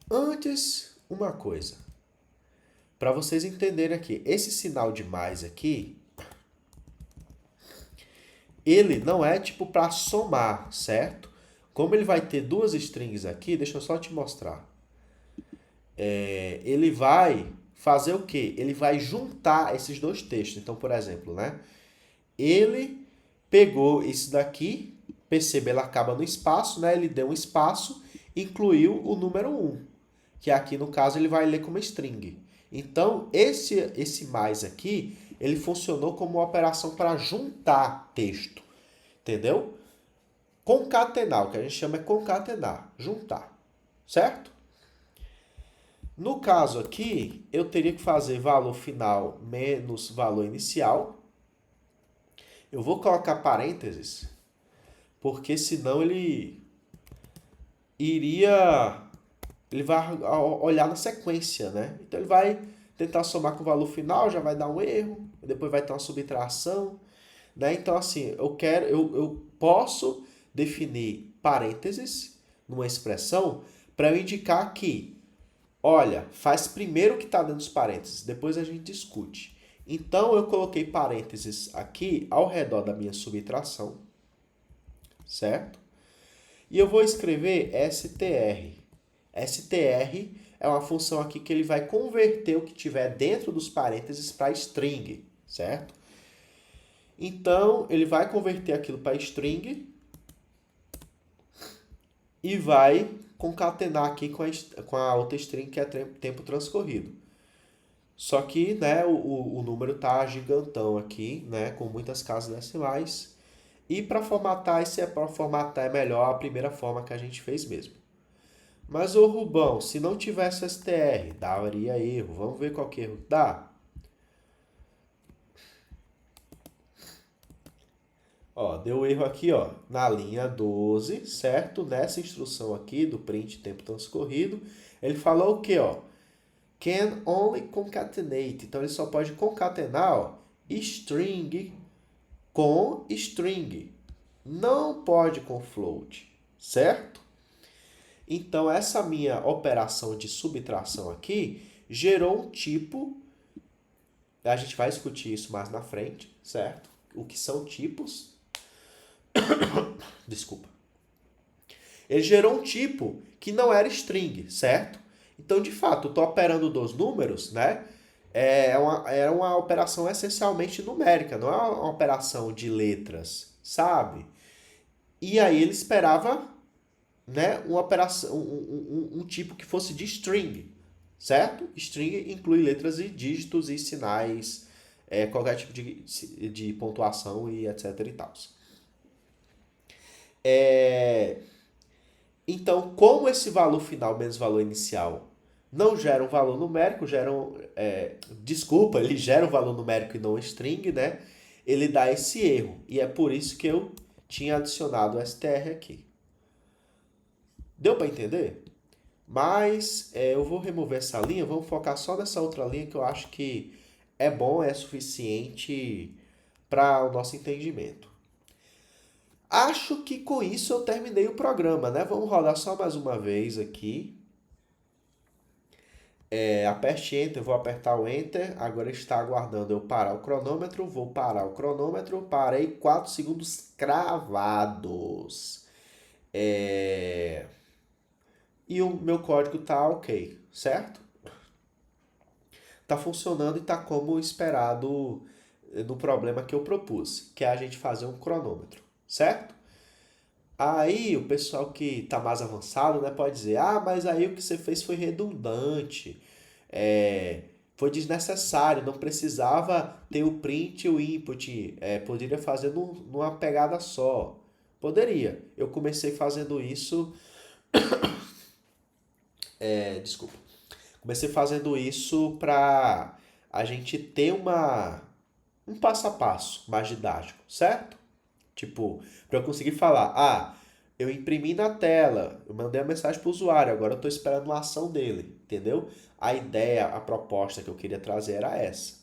Antes, uma coisa. Para vocês entenderem aqui, esse sinal de mais aqui, ele não é tipo para somar, certo? Como ele vai ter duas strings aqui, deixa eu só te mostrar. Ele vai fazer o quê? Ele vai juntar esses dois textos. Então, por exemplo, né? Ele pegou isso daqui, perceba, ele acaba no espaço, né? Ele deu um espaço, incluiu o número 1, que aqui no caso ele vai ler como string. Então, esse mais aqui, ele funcionou como uma operação para juntar texto, entendeu? Concatenar, o que a gente chama é concatenar, juntar, certo? No caso aqui, eu teria que fazer valor final menos valor inicial. Eu vou colocar parênteses, porque senão ele vai olhar na sequência, né? Então ele vai tentar somar com o valor final, já vai dar um erro, depois vai ter uma subtração, né? Então assim, eu posso definir parênteses numa expressão para eu indicar que, olha, faz primeiro o que está dentro dos parênteses, depois a gente discute. Então eu coloquei parênteses aqui ao redor da minha subtração, certo? E eu vou escrever str. str é uma função aqui que ele vai converter o que tiver dentro dos parênteses para string, certo? Então, ele vai converter aquilo para string e vai concatenar aqui com a outra string que é tempo transcorrido. Só que, né, o número tá gigantão aqui, né, com muitas casas decimais. E para formatar, é melhor a primeira forma que a gente fez mesmo. Mas, ô Rubão, se não tivesse str, daria erro. Vamos ver qual que erro dá? Ó, deu erro aqui, ó, na linha 12, certo? Nessa instrução aqui do print tempo transcorrido, ele falou o quê, ó? Can only concatenate. Então ele só pode concatenar, ó, string com string. Não pode com float, certo? Então essa minha operação de subtração aqui gerou um tipo, a gente vai discutir isso mais na frente, certo? O que são tipos? Desculpa. Ele gerou um tipo que não era string, certo? Então, de fato, eu estou operando dos números, né? É uma operação essencialmente numérica, não é uma operação de letras, sabe? E aí ele esperava, né, uma operação, um tipo que fosse de string, certo? String inclui letras e dígitos e sinais, qualquer tipo de pontuação e etc e tal. Então, como esse valor final menos valor inicial não gera um valor numérico, ele gera um valor numérico e não string, né? Ele dá esse erro. E é por isso que eu tinha adicionado o str aqui. Deu para entender? Mas eu vou remover essa linha, vamos focar só nessa outra linha que eu acho que é bom, é suficiente para o nosso entendimento. Acho que com isso eu terminei o programa, né? Vamos rodar só mais uma vez aqui. Aperte Enter, vou apertar o Enter. Agora está aguardando eu parar o cronômetro. Vou parar o cronômetro. Parei 4 segundos cravados. E o meu código tá ok, certo? Tá funcionando e tá como esperado no problema que eu propus, que é a gente fazer um cronômetro, certo? Aí o pessoal que tá mais avançado, né, pode dizer, mas aí o que você fez foi redundante, foi desnecessário, não precisava ter o print e o input, poderia fazer numa pegada só. Poderia. Eu comecei fazendo isso, desculpa. Comecei fazendo isso para a gente ter um passo a passo mais didático, certo? Tipo, para eu conseguir falar, eu imprimi na tela, eu mandei a mensagem para o usuário, agora eu estou esperando uma ação dele, entendeu? A ideia, a proposta que eu queria trazer era essa.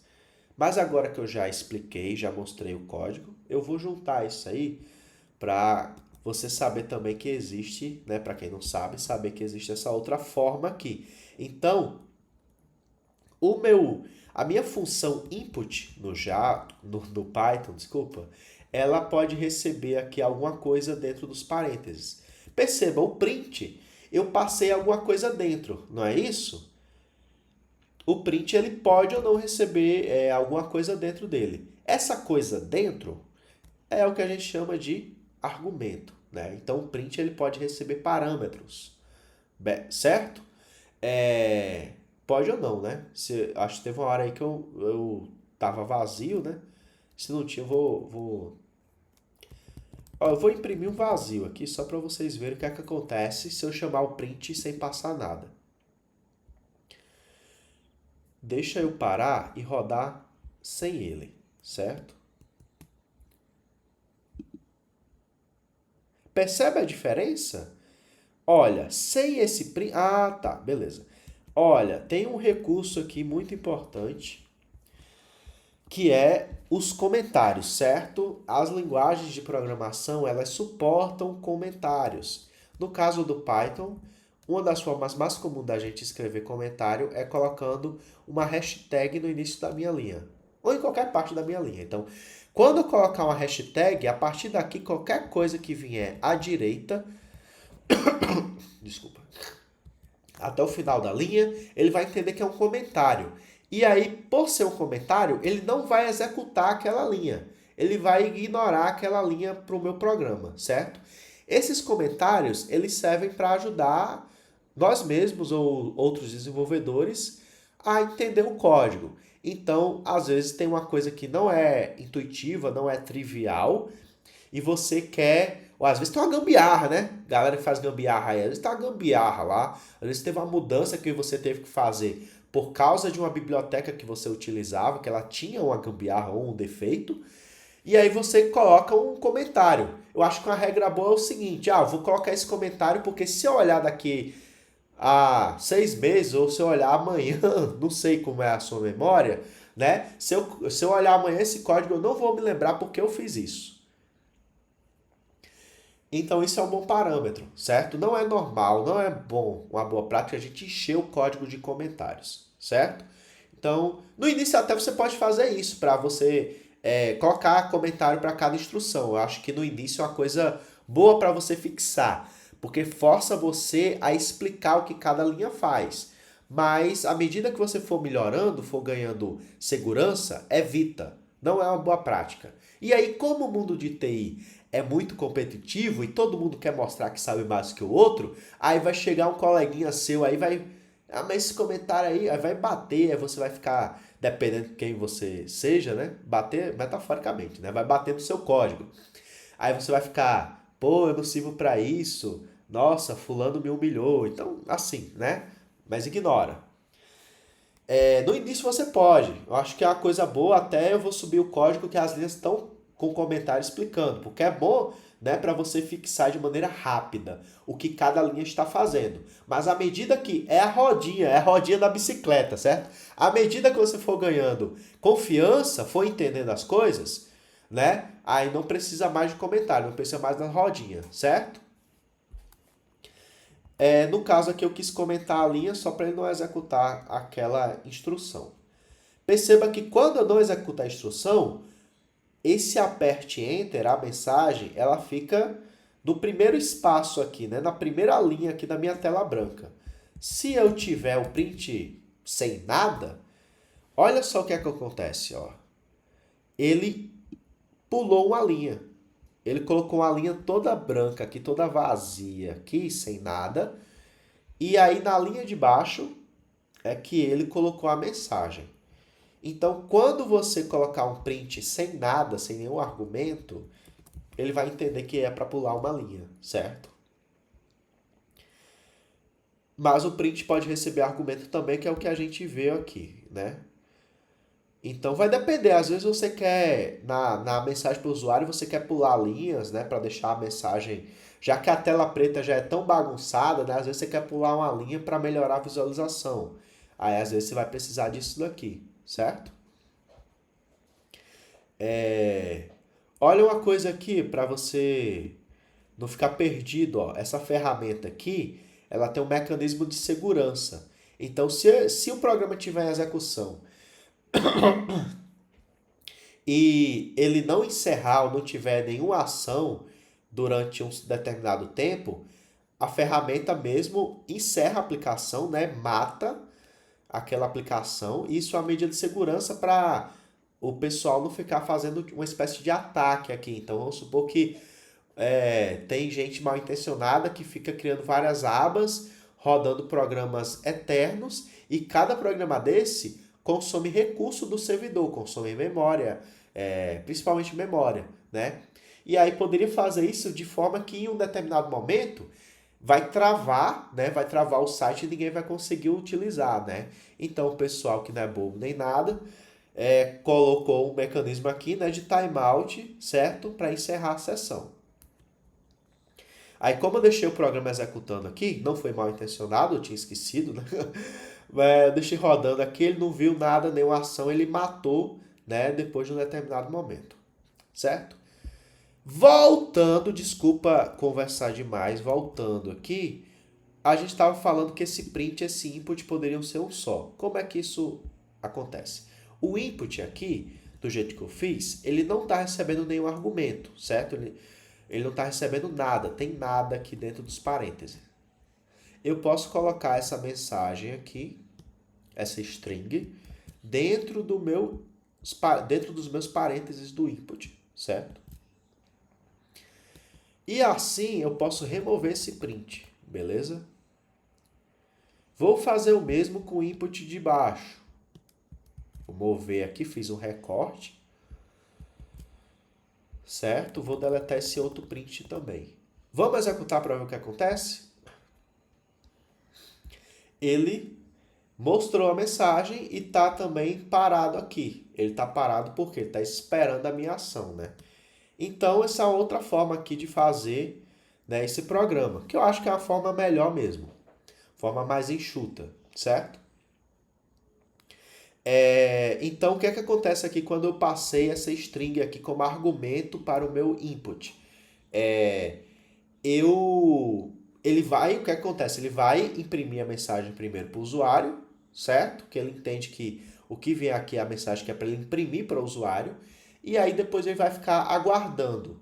Mas agora que eu já expliquei, já mostrei o código, eu vou juntar isso aí para você saber também que existe, né? Para quem não sabe, saber que existe essa outra forma aqui. Então, a minha função input no Python, desculpa, ela pode receber aqui alguma coisa dentro dos parênteses. Perceba, o print, eu passei alguma coisa dentro, não é isso? O print ele pode ou não receber alguma coisa dentro dele. Essa coisa dentro é o que a gente chama de argumento, né? Então o print ele pode receber parâmetros, certo? Pode ou não, né? Acho que teve uma hora aí que eu tava vazio, né? Se não tinha, eu vou imprimir um vazio aqui só para vocês verem o que é que acontece se eu chamar o print sem passar nada. Deixa eu parar e rodar sem ele, certo? Percebe a diferença? Olha, sem esse print... tá, beleza. Olha, tem um recurso aqui muito importante, que é os comentários, certo? As linguagens de programação, elas suportam comentários. No caso do Python, uma das formas mais comuns da gente escrever comentário é colocando uma hashtag no início da minha linha, ou em qualquer parte da minha linha. Então, quando eu colocar uma hashtag, a partir daqui, qualquer coisa que vier à direita, desculpa, até o final da linha, ele vai entender que é um comentário. E aí, por ser um comentário, ele não vai executar aquela linha. Ele vai ignorar aquela linha para o meu programa, certo? Esses comentários, eles servem para ajudar nós mesmos ou outros desenvolvedores a entender o código. Então, às vezes tem uma coisa que não é intuitiva, não é trivial, e você quer... Ou às vezes tem uma gambiarra, né? Galera que faz gambiarra aí, às vezes tem uma gambiarra lá, às vezes teve uma mudança que você teve que fazer por causa de uma biblioteca que você utilizava, que ela tinha uma gambiarra ou um defeito, E aí você coloca um comentário. Eu acho que uma regra boa é o seguinte, vou colocar esse comentário porque se eu olhar daqui a 6 meses, ou se eu olhar amanhã, não sei como é a sua memória, né? Se eu olhar amanhã esse código, eu não vou me lembrar porque eu fiz isso. Então isso é um bom parâmetro, certo? Não é normal, não é bom, uma boa prática a gente encher o código de comentários, certo? Então, no início até você pode fazer isso para você colocar comentário para cada instrução. Eu acho que no início é uma coisa boa para você fixar, porque força você a explicar o que cada linha faz. Mas à medida que você for melhorando, for ganhando segurança, evita. Não é uma boa prática. E aí, como o mundo de TI é muito competitivo e todo mundo quer mostrar que sabe mais que o outro, aí vai chegar um coleguinha seu, aí vai. Mas esse comentário aí vai bater, aí você vai ficar, dependendo de quem você seja, né? Bater metaforicamente, né? Vai bater no seu código. Aí você vai ficar, pô, eu não sirvo pra isso. Nossa, fulano me humilhou. Então, assim, né? Mas ignora. No início você pode. Eu acho que é uma coisa boa, até eu vou subir o código que as linhas estão com comentário explicando, porque é bom, né, para você fixar de maneira rápida o que cada linha está fazendo. Mas à medida que é a rodinha da bicicleta, certo? À medida que você for ganhando confiança, for entendendo as coisas, né? Aí não precisa mais de comentário, não precisa mais da rodinha, certo? No caso aqui eu quis comentar a linha só para ele não executar aquela instrução. Perceba que quando eu não executo a instrução, esse aperte Enter, a mensagem, ela fica no primeiro espaço aqui, né? Na primeira linha aqui da minha tela branca. Se eu tiver o print sem nada, olha só o que é que acontece, ó. Ele pulou uma linha. Ele colocou uma linha toda branca aqui, toda vazia aqui, sem nada. E aí na linha de baixo é que ele colocou a mensagem. Então, quando você colocar um print sem nada, sem nenhum argumento, ele vai entender que é para pular uma linha, certo? Mas o print pode receber argumento também, que é o que a gente vê aqui, né? Então vai depender, às vezes você quer, na mensagem para o usuário, você quer pular linhas, né, para deixar a mensagem, já que a tela preta já é tão bagunçada, né, às vezes você quer pular uma linha para melhorar a visualização. Aí às vezes você vai precisar disso daqui, certo? Olha uma coisa aqui para você não ficar perdido, ó. Essa ferramenta aqui, ela tem um mecanismo de segurança. Então, se o programa estiver em execução e ele não encerrar ou não tiver nenhuma ação durante um determinado tempo, a ferramenta mesmo encerra a aplicação, né? Mata aquela aplicação. Isso é uma medida de segurança para o pessoal não ficar fazendo uma espécie de ataque aqui. Então, vamos supor que tem gente mal intencionada que fica criando várias abas, rodando programas eternos, e cada programa desse consome recurso do servidor, consome memória, principalmente memória, né? E aí poderia fazer isso de forma que em um determinado momento vai travar, né? Vai travar o site e ninguém vai conseguir utilizar, né? Então o pessoal que não é bobo nem nada colocou um mecanismo aqui, né, de timeout, certo? Para encerrar a sessão. Aí, como eu deixei o programa executando aqui, não foi mal intencionado, eu tinha esquecido, né? Eu deixei rodando aqui, ele não viu nada, nenhuma ação, ele matou, né, depois de um determinado momento, certo? Voltando, desculpa conversar demais, voltando aqui, a gente estava falando que esse print e esse input poderiam ser um só. Como é que isso acontece? O input aqui, do jeito que eu fiz, ele não está recebendo nenhum argumento, certo? Ele não está recebendo nada, tem nada aqui dentro dos parênteses. Eu posso colocar essa mensagem aqui, essa string, dentro dos meus parênteses do input, certo? E assim eu posso remover esse print, beleza? Vou fazer o mesmo com o input de baixo. Vou mover aqui, fiz um recorte. Certo? Vou deletar esse outro print também. Vamos executar para ver o que acontece? Ele Mostrou a mensagem e tá também parado aqui. Ele tá parado porque ele tá esperando a minha ação, né? Então, essa é outra forma aqui de fazer, né, esse programa, que eu acho que é a forma melhor mesmo, forma mais enxuta, certo? Então, o que é que acontece aqui quando eu passei essa string aqui como argumento para o meu input? É, ele vai, o que acontece? Ele vai imprimir a mensagem primeiro para o usuário, certo? Que ele entende que o que vem aqui é a mensagem que é para ele imprimir para o usuário, e aí depois ele vai ficar aguardando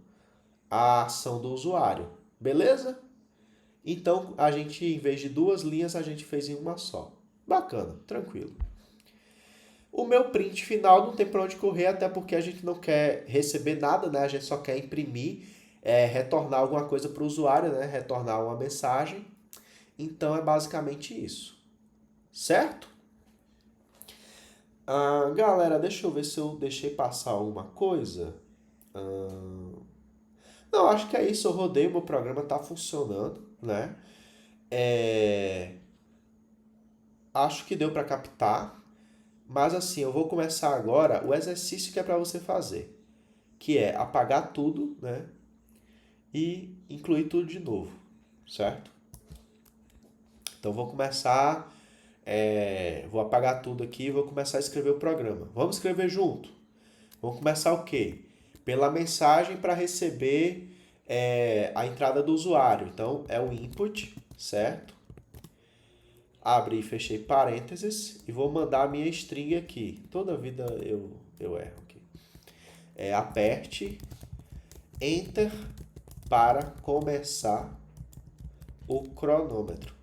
a ação do usuário, beleza? Então a gente, em vez de duas linhas, a gente fez em uma só. Bacana, tranquilo. O meu print final não tem para onde correr, até porque a gente não quer receber nada, né? A gente só quer imprimir, retornar alguma coisa para o usuário, né? Retornar uma mensagem. Então é basicamente isso, certo? Galera, deixa eu ver se eu deixei passar alguma coisa. Não, acho que é isso. Eu rodei, o meu programa está funcionando, né? É, Acho que deu para captar, mas assim, eu vou começar agora o exercício que é para você fazer, que é apagar tudo, né? E incluir tudo de novo, certo? Então vou começar, vou apagar tudo aqui e vou começar a escrever o programa. Vamos escrever junto. Vamos começar o quê? Pela mensagem para receber a entrada do usuário. Então é o input, certo? Abri e fechei parênteses e vou mandar a minha string aqui. Toda vida eu erro aqui. Aperte Enter para começar o cronômetro.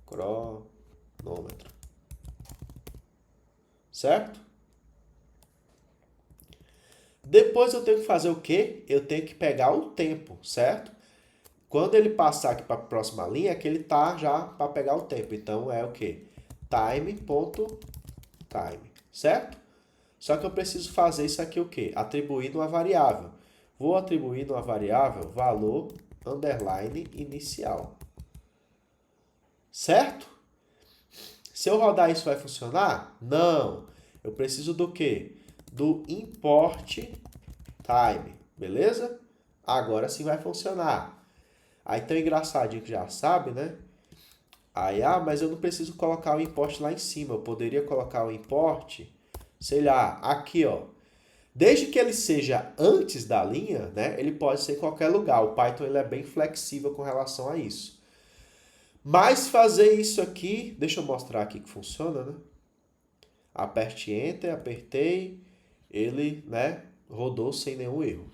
Cronômetro. Certo? Depois eu tenho que fazer o quê? Eu tenho que pegar o tempo, certo? Quando ele passar aqui para a próxima linha, é que ele tá já para pegar o tempo. Então é o quê? Time.time, certo? Só que eu preciso fazer isso aqui o quê? Atribuindo uma variável. Vou atribuir uma variável valor underline inicial. Certo? Se eu rodar isso vai funcionar? Não. Eu preciso do quê? Do import time, beleza? Agora sim vai funcionar. Aí tem um engraçadinho que já sabe, né? Aí, mas eu não preciso colocar o import lá em cima. Eu poderia colocar o import, sei lá, aqui, ó. Desde que ele seja antes da linha, né? Ele pode ser em qualquer lugar. O Python ele é bem flexível com relação a isso. Mas fazer isso aqui, deixa eu mostrar aqui que funciona, né? Aperte Enter, apertei, ele, né, rodou sem nenhum erro.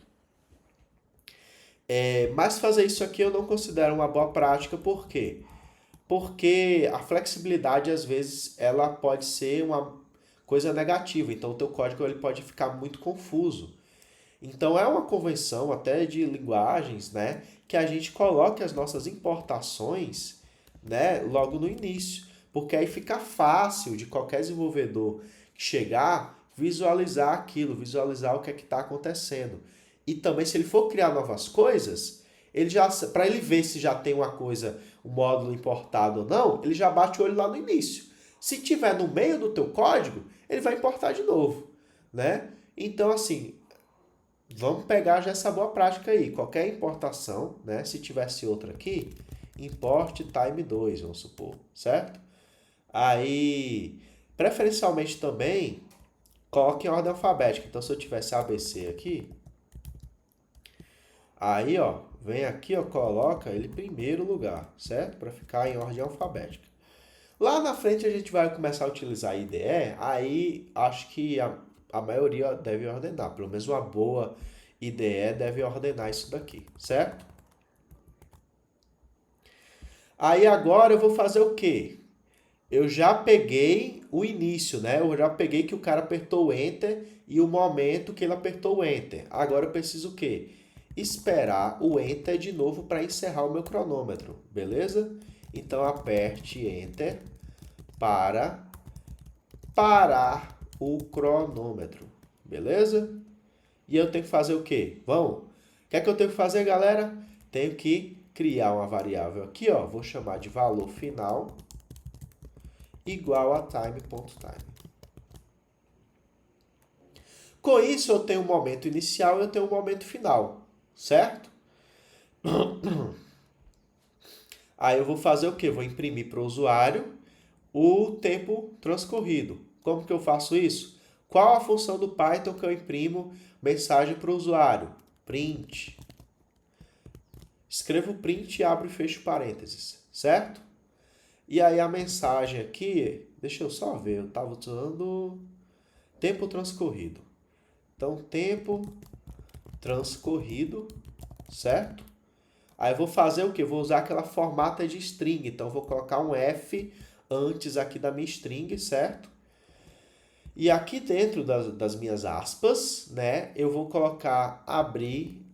Mas fazer isso aqui eu não considero uma boa prática, por quê? Porque a flexibilidade, às vezes, ela pode ser uma coisa negativa, então o teu código ele pode ficar muito confuso. Então é uma convenção até de linguagens, né, que a gente coloque as nossas importações, né, logo no início, porque aí fica fácil de qualquer desenvolvedor chegar, visualizar aquilo, visualizar o que é que está acontecendo. E também se ele for criar novas coisas, ele já, para ele ver se já tem uma coisa, um módulo importado ou não, ele já bate o olho lá no início. Se tiver no meio do teu código, ele vai importar de novo, né? Então assim, vamos pegar já essa boa prática aí. Qualquer importação, né? Se tivesse outra aqui, import time2, vamos supor, certo? Aí, preferencialmente também, coloque em ordem alfabética. Então, se eu tivesse ABC aqui, aí, ó, vem aqui, ó, coloca ele em primeiro lugar, certo? Para ficar em ordem alfabética. Lá na frente a gente vai começar a utilizar a IDE, aí acho que a maioria deve ordenar, pelo menos uma boa IDE deve ordenar isso daqui, certo? Aí agora eu vou fazer o quê? Eu já peguei o início, né? Eu já peguei que o cara apertou o Enter e o momento que ele apertou o Enter. Agora eu preciso o quê? Esperar o Enter de novo para encerrar o meu cronômetro, beleza? Então aperte Enter para parar o cronômetro, beleza? E eu tenho que fazer o quê? Vamos? O que é que eu tenho que fazer, galera? Tenho que criar uma variável aqui, ó. Vou chamar de valor final. igual a time.time. Com isso, eu tenho um momento inicial e eu tenho um momento final, certo? Aí eu vou fazer o quê? Vou imprimir para o usuário o tempo transcorrido. Como que eu faço isso? Qual a função do Python que eu imprimo mensagem para o usuário? Print. Escrevo print e abro e fecho parênteses, certo? E aí a mensagem aqui, deixa eu só ver, eu estava usando tempo transcorrido. Então, tempo transcorrido, certo? Aí eu vou fazer o quê? Vou usar aquela formata de string. Então, eu vou colocar um F antes aqui da minha string, certo? E aqui dentro das minhas aspas, né, eu vou colocar abrir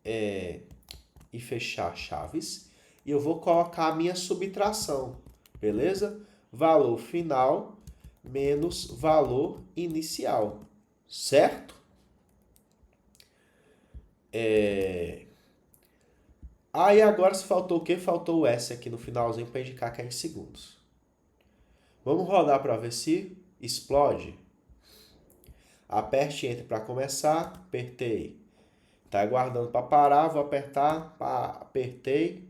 e fechar chaves. E eu vou colocar a minha subtração, beleza? Valor final menos valor inicial, certo? Aí agora se faltou o quê? Faltou o S aqui no finalzinho para indicar que é em segundos. Vamos rodar para ver se explode. Aperte Enter para começar, apertei. Tá aguardando para parar, vou apertar, pá, apertei,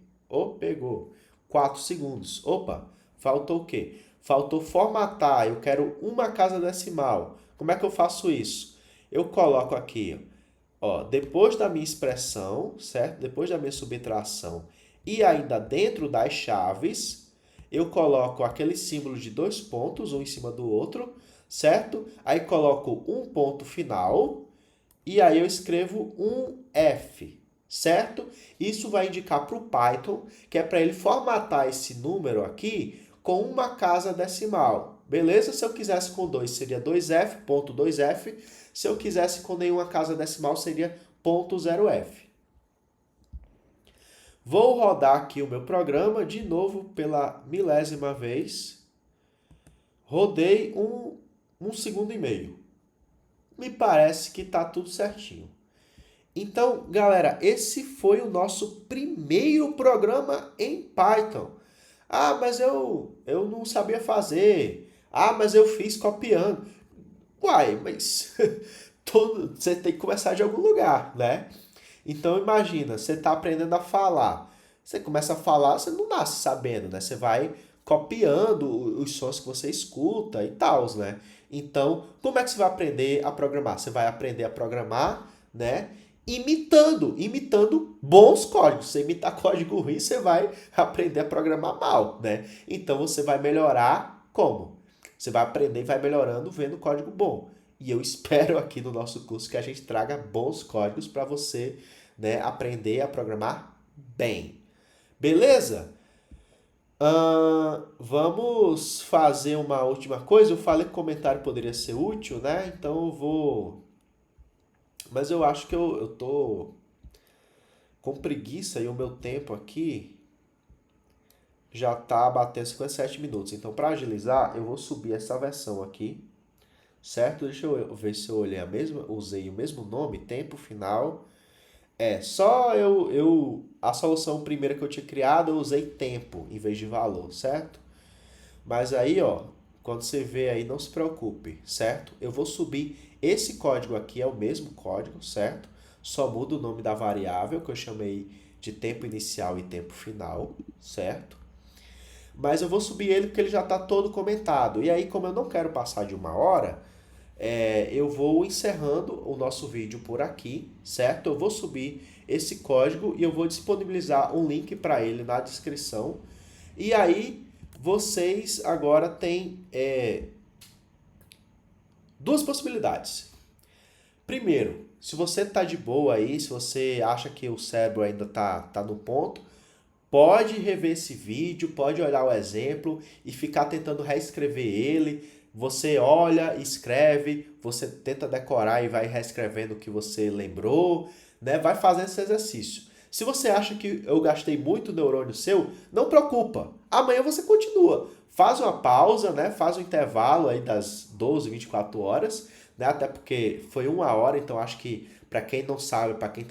pegou. 4 segundos. Opa, faltou o quê? Faltou formatar, eu quero uma casa decimal. Como é que eu faço isso? Eu coloco aqui, ó, depois da minha expressão, certo? Depois da minha subtração e ainda dentro das chaves, eu coloco aquele símbolo de 2 pontos, um em cima do outro, certo? Aí coloco um ponto final e aí eu escrevo um F, certo? Isso vai indicar para o Python que é para ele formatar esse número aqui com uma casa decimal. Beleza? Se eu quisesse com 2 seria 2F, ponto 2F. Se eu quisesse com nenhuma casa decimal seria ponto 0F. Vou rodar aqui o meu programa de novo pela milésima vez. Rodei um segundo e meio. Me parece que está tudo certinho. Então, galera, esse foi o nosso primeiro programa em Python. Ah, mas eu não sabia fazer. Ah, mas eu fiz copiando. Uai, mas você tem que começar de algum lugar, né? Então imagina, você está aprendendo a falar. Você começa a falar, você não nasce sabendo, né? Você vai copiando os sons que você escuta e tal, né? Então, como é que você vai aprender a programar? Você vai aprender a programar, né? Imitando bons códigos. Você imitar código ruim, você vai aprender a programar mal, né? Então você vai melhorar como? Você vai aprender e vai melhorando vendo código bom. E eu espero aqui no nosso curso que a gente traga bons códigos para você, né, aprender a programar bem. Beleza? Vamos fazer uma última coisa. Eu falei que o comentário poderia ser útil, né? Então eu vou. Mas eu acho que eu tô com preguiça e o meu tempo aqui já tá batendo 57 minutos. Então, para agilizar, eu vou subir essa versão aqui, certo? Deixa eu ver se eu olhei usei o mesmo nome, tempo final. Só a solução primeira que eu tinha criado, eu usei tempo em vez de valor, certo? Mas aí, ó, quando você vê aí, não se preocupe, certo? Eu vou subir esse código aqui, é o mesmo código, certo? Só muda o nome da variável, que eu chamei de tempo inicial e tempo final, certo? Mas eu vou subir ele porque ele já está todo comentado. E aí, como eu não quero passar de 1 hora, eu vou encerrando o nosso vídeo por aqui, certo? Eu vou subir esse código e eu vou disponibilizar um link para ele na descrição. E aí, vocês agora têm duas possibilidades. Primeiro, se você está de boa aí, se você acha que o cérebro ainda tá no ponto, pode rever esse vídeo, pode olhar o exemplo e ficar tentando reescrever ele. Você olha, escreve, você tenta decorar e vai reescrevendo o que você lembrou, né? Vai fazendo esse exercício. Se você acha que eu gastei muito neurônio seu, não preocupa. Amanhã você continua. Faz uma pausa, né? Faz um intervalo aí das 12, 24 horas, né? Até porque foi 1 hora, então acho que para quem não sabe, para quem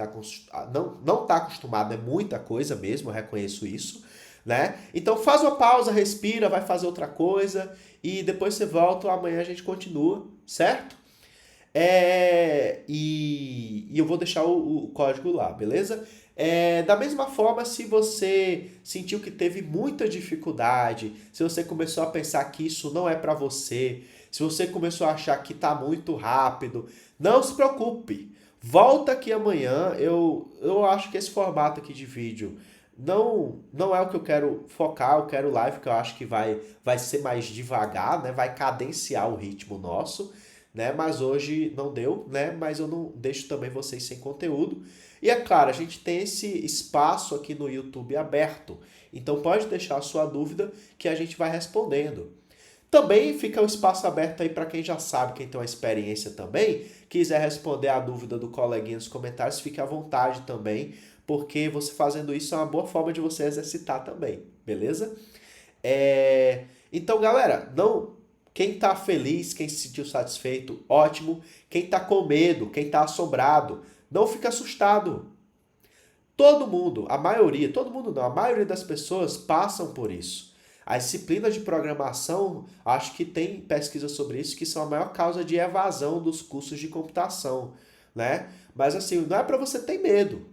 não tá acostumado, é muita coisa mesmo, eu reconheço isso, né? Então faz uma pausa, respira, vai fazer outra coisa e depois você volta, amanhã a gente continua, certo? E eu vou deixar o código lá, beleza? Da mesma forma, se você sentiu que teve muita dificuldade, se você começou a pensar que isso não é para você, se você começou a achar que tá muito rápido, não se preocupe. Volta aqui amanhã. Eu acho que esse formato aqui de vídeo não é o que eu quero focar, eu quero live, que eu acho que vai ser mais devagar, né? Vai cadenciar o ritmo nosso, né? Mas hoje não deu, né? Mas eu não deixo também vocês sem conteúdo. E é claro, a gente tem esse espaço aqui no YouTube aberto. Então pode deixar a sua dúvida que a gente vai respondendo. Também fica o espaço aberto aí para quem já sabe, quem tem uma experiência também, quiser responder a dúvida do coleguinha nos comentários, fique à vontade também, porque você fazendo isso é uma boa forma de você exercitar também, beleza? Então, galera, quem tá feliz, quem se sentiu satisfeito, ótimo. Quem tá com medo, quem tá assombrado, não fica assustado. Todo mundo, a maioria, todo mundo não, a maioria das pessoas passam por isso. As disciplinas de programação, acho que tem pesquisa sobre isso, que são a maior causa de evasão dos cursos de computação, né? Mas assim, não é para você ter medo.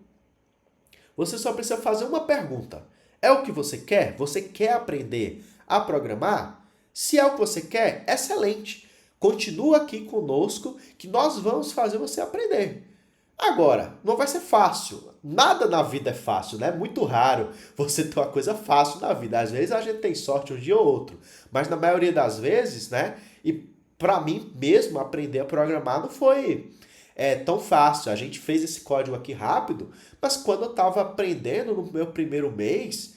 Você só precisa fazer uma pergunta. É o que você quer? Você quer aprender a programar? Se é o que você quer, excelente. Continua aqui conosco que nós vamos fazer você aprender. Agora, não vai ser fácil. Nada na vida é fácil, né? É muito raro você ter uma coisa fácil na vida. Às vezes a gente tem sorte um dia ou outro, mas na maioria das vezes, né? E para mim mesmo aprender a programar não foi tão fácil. A gente fez esse código aqui rápido, mas quando eu estava aprendendo no meu primeiro mês,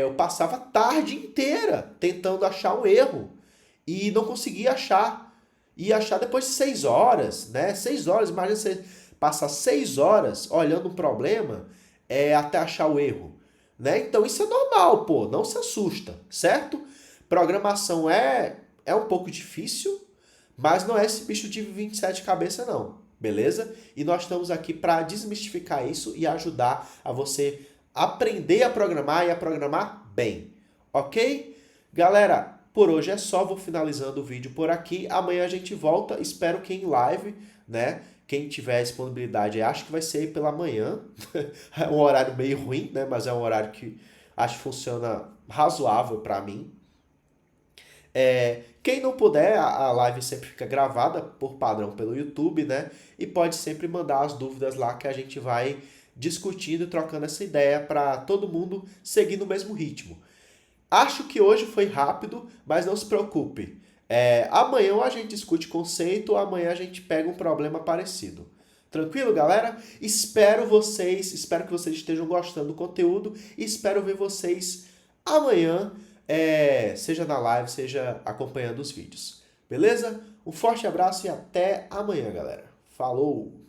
eu passava a tarde inteira tentando achar um erro e não conseguia achar. E achar depois de 6 horas, né? 6 horas, imagina você passar 6 horas olhando um problema até achar o erro, né? Então isso é normal, pô, não se assusta, certo? Programação é um pouco difícil, mas não é esse bicho de 27 cabeças não, beleza? E nós estamos aqui para desmistificar isso e ajudar a você aprender a programar e a programar bem, ok? Galera, por hoje é só, vou finalizando o vídeo por aqui. Amanhã a gente volta, espero que em live, né? Quem tiver disponibilidade, acho que vai ser pela manhã. É um horário meio ruim, né? Mas é um horário que acho que funciona razoável para mim. Quem não puder, a live sempre fica gravada por padrão pelo YouTube, né? E pode sempre mandar as dúvidas lá que a gente vai discutindo e trocando essa ideia para todo mundo seguir no mesmo ritmo. Acho que hoje foi rápido, mas não se preocupe. Amanhã a gente discute conceito, amanhã a gente pega um problema parecido. Tranquilo, galera? Espero que vocês estejam gostando do conteúdo e espero ver vocês amanhã, seja na live, seja acompanhando os vídeos. Beleza? Um forte abraço e até amanhã, galera. Falou!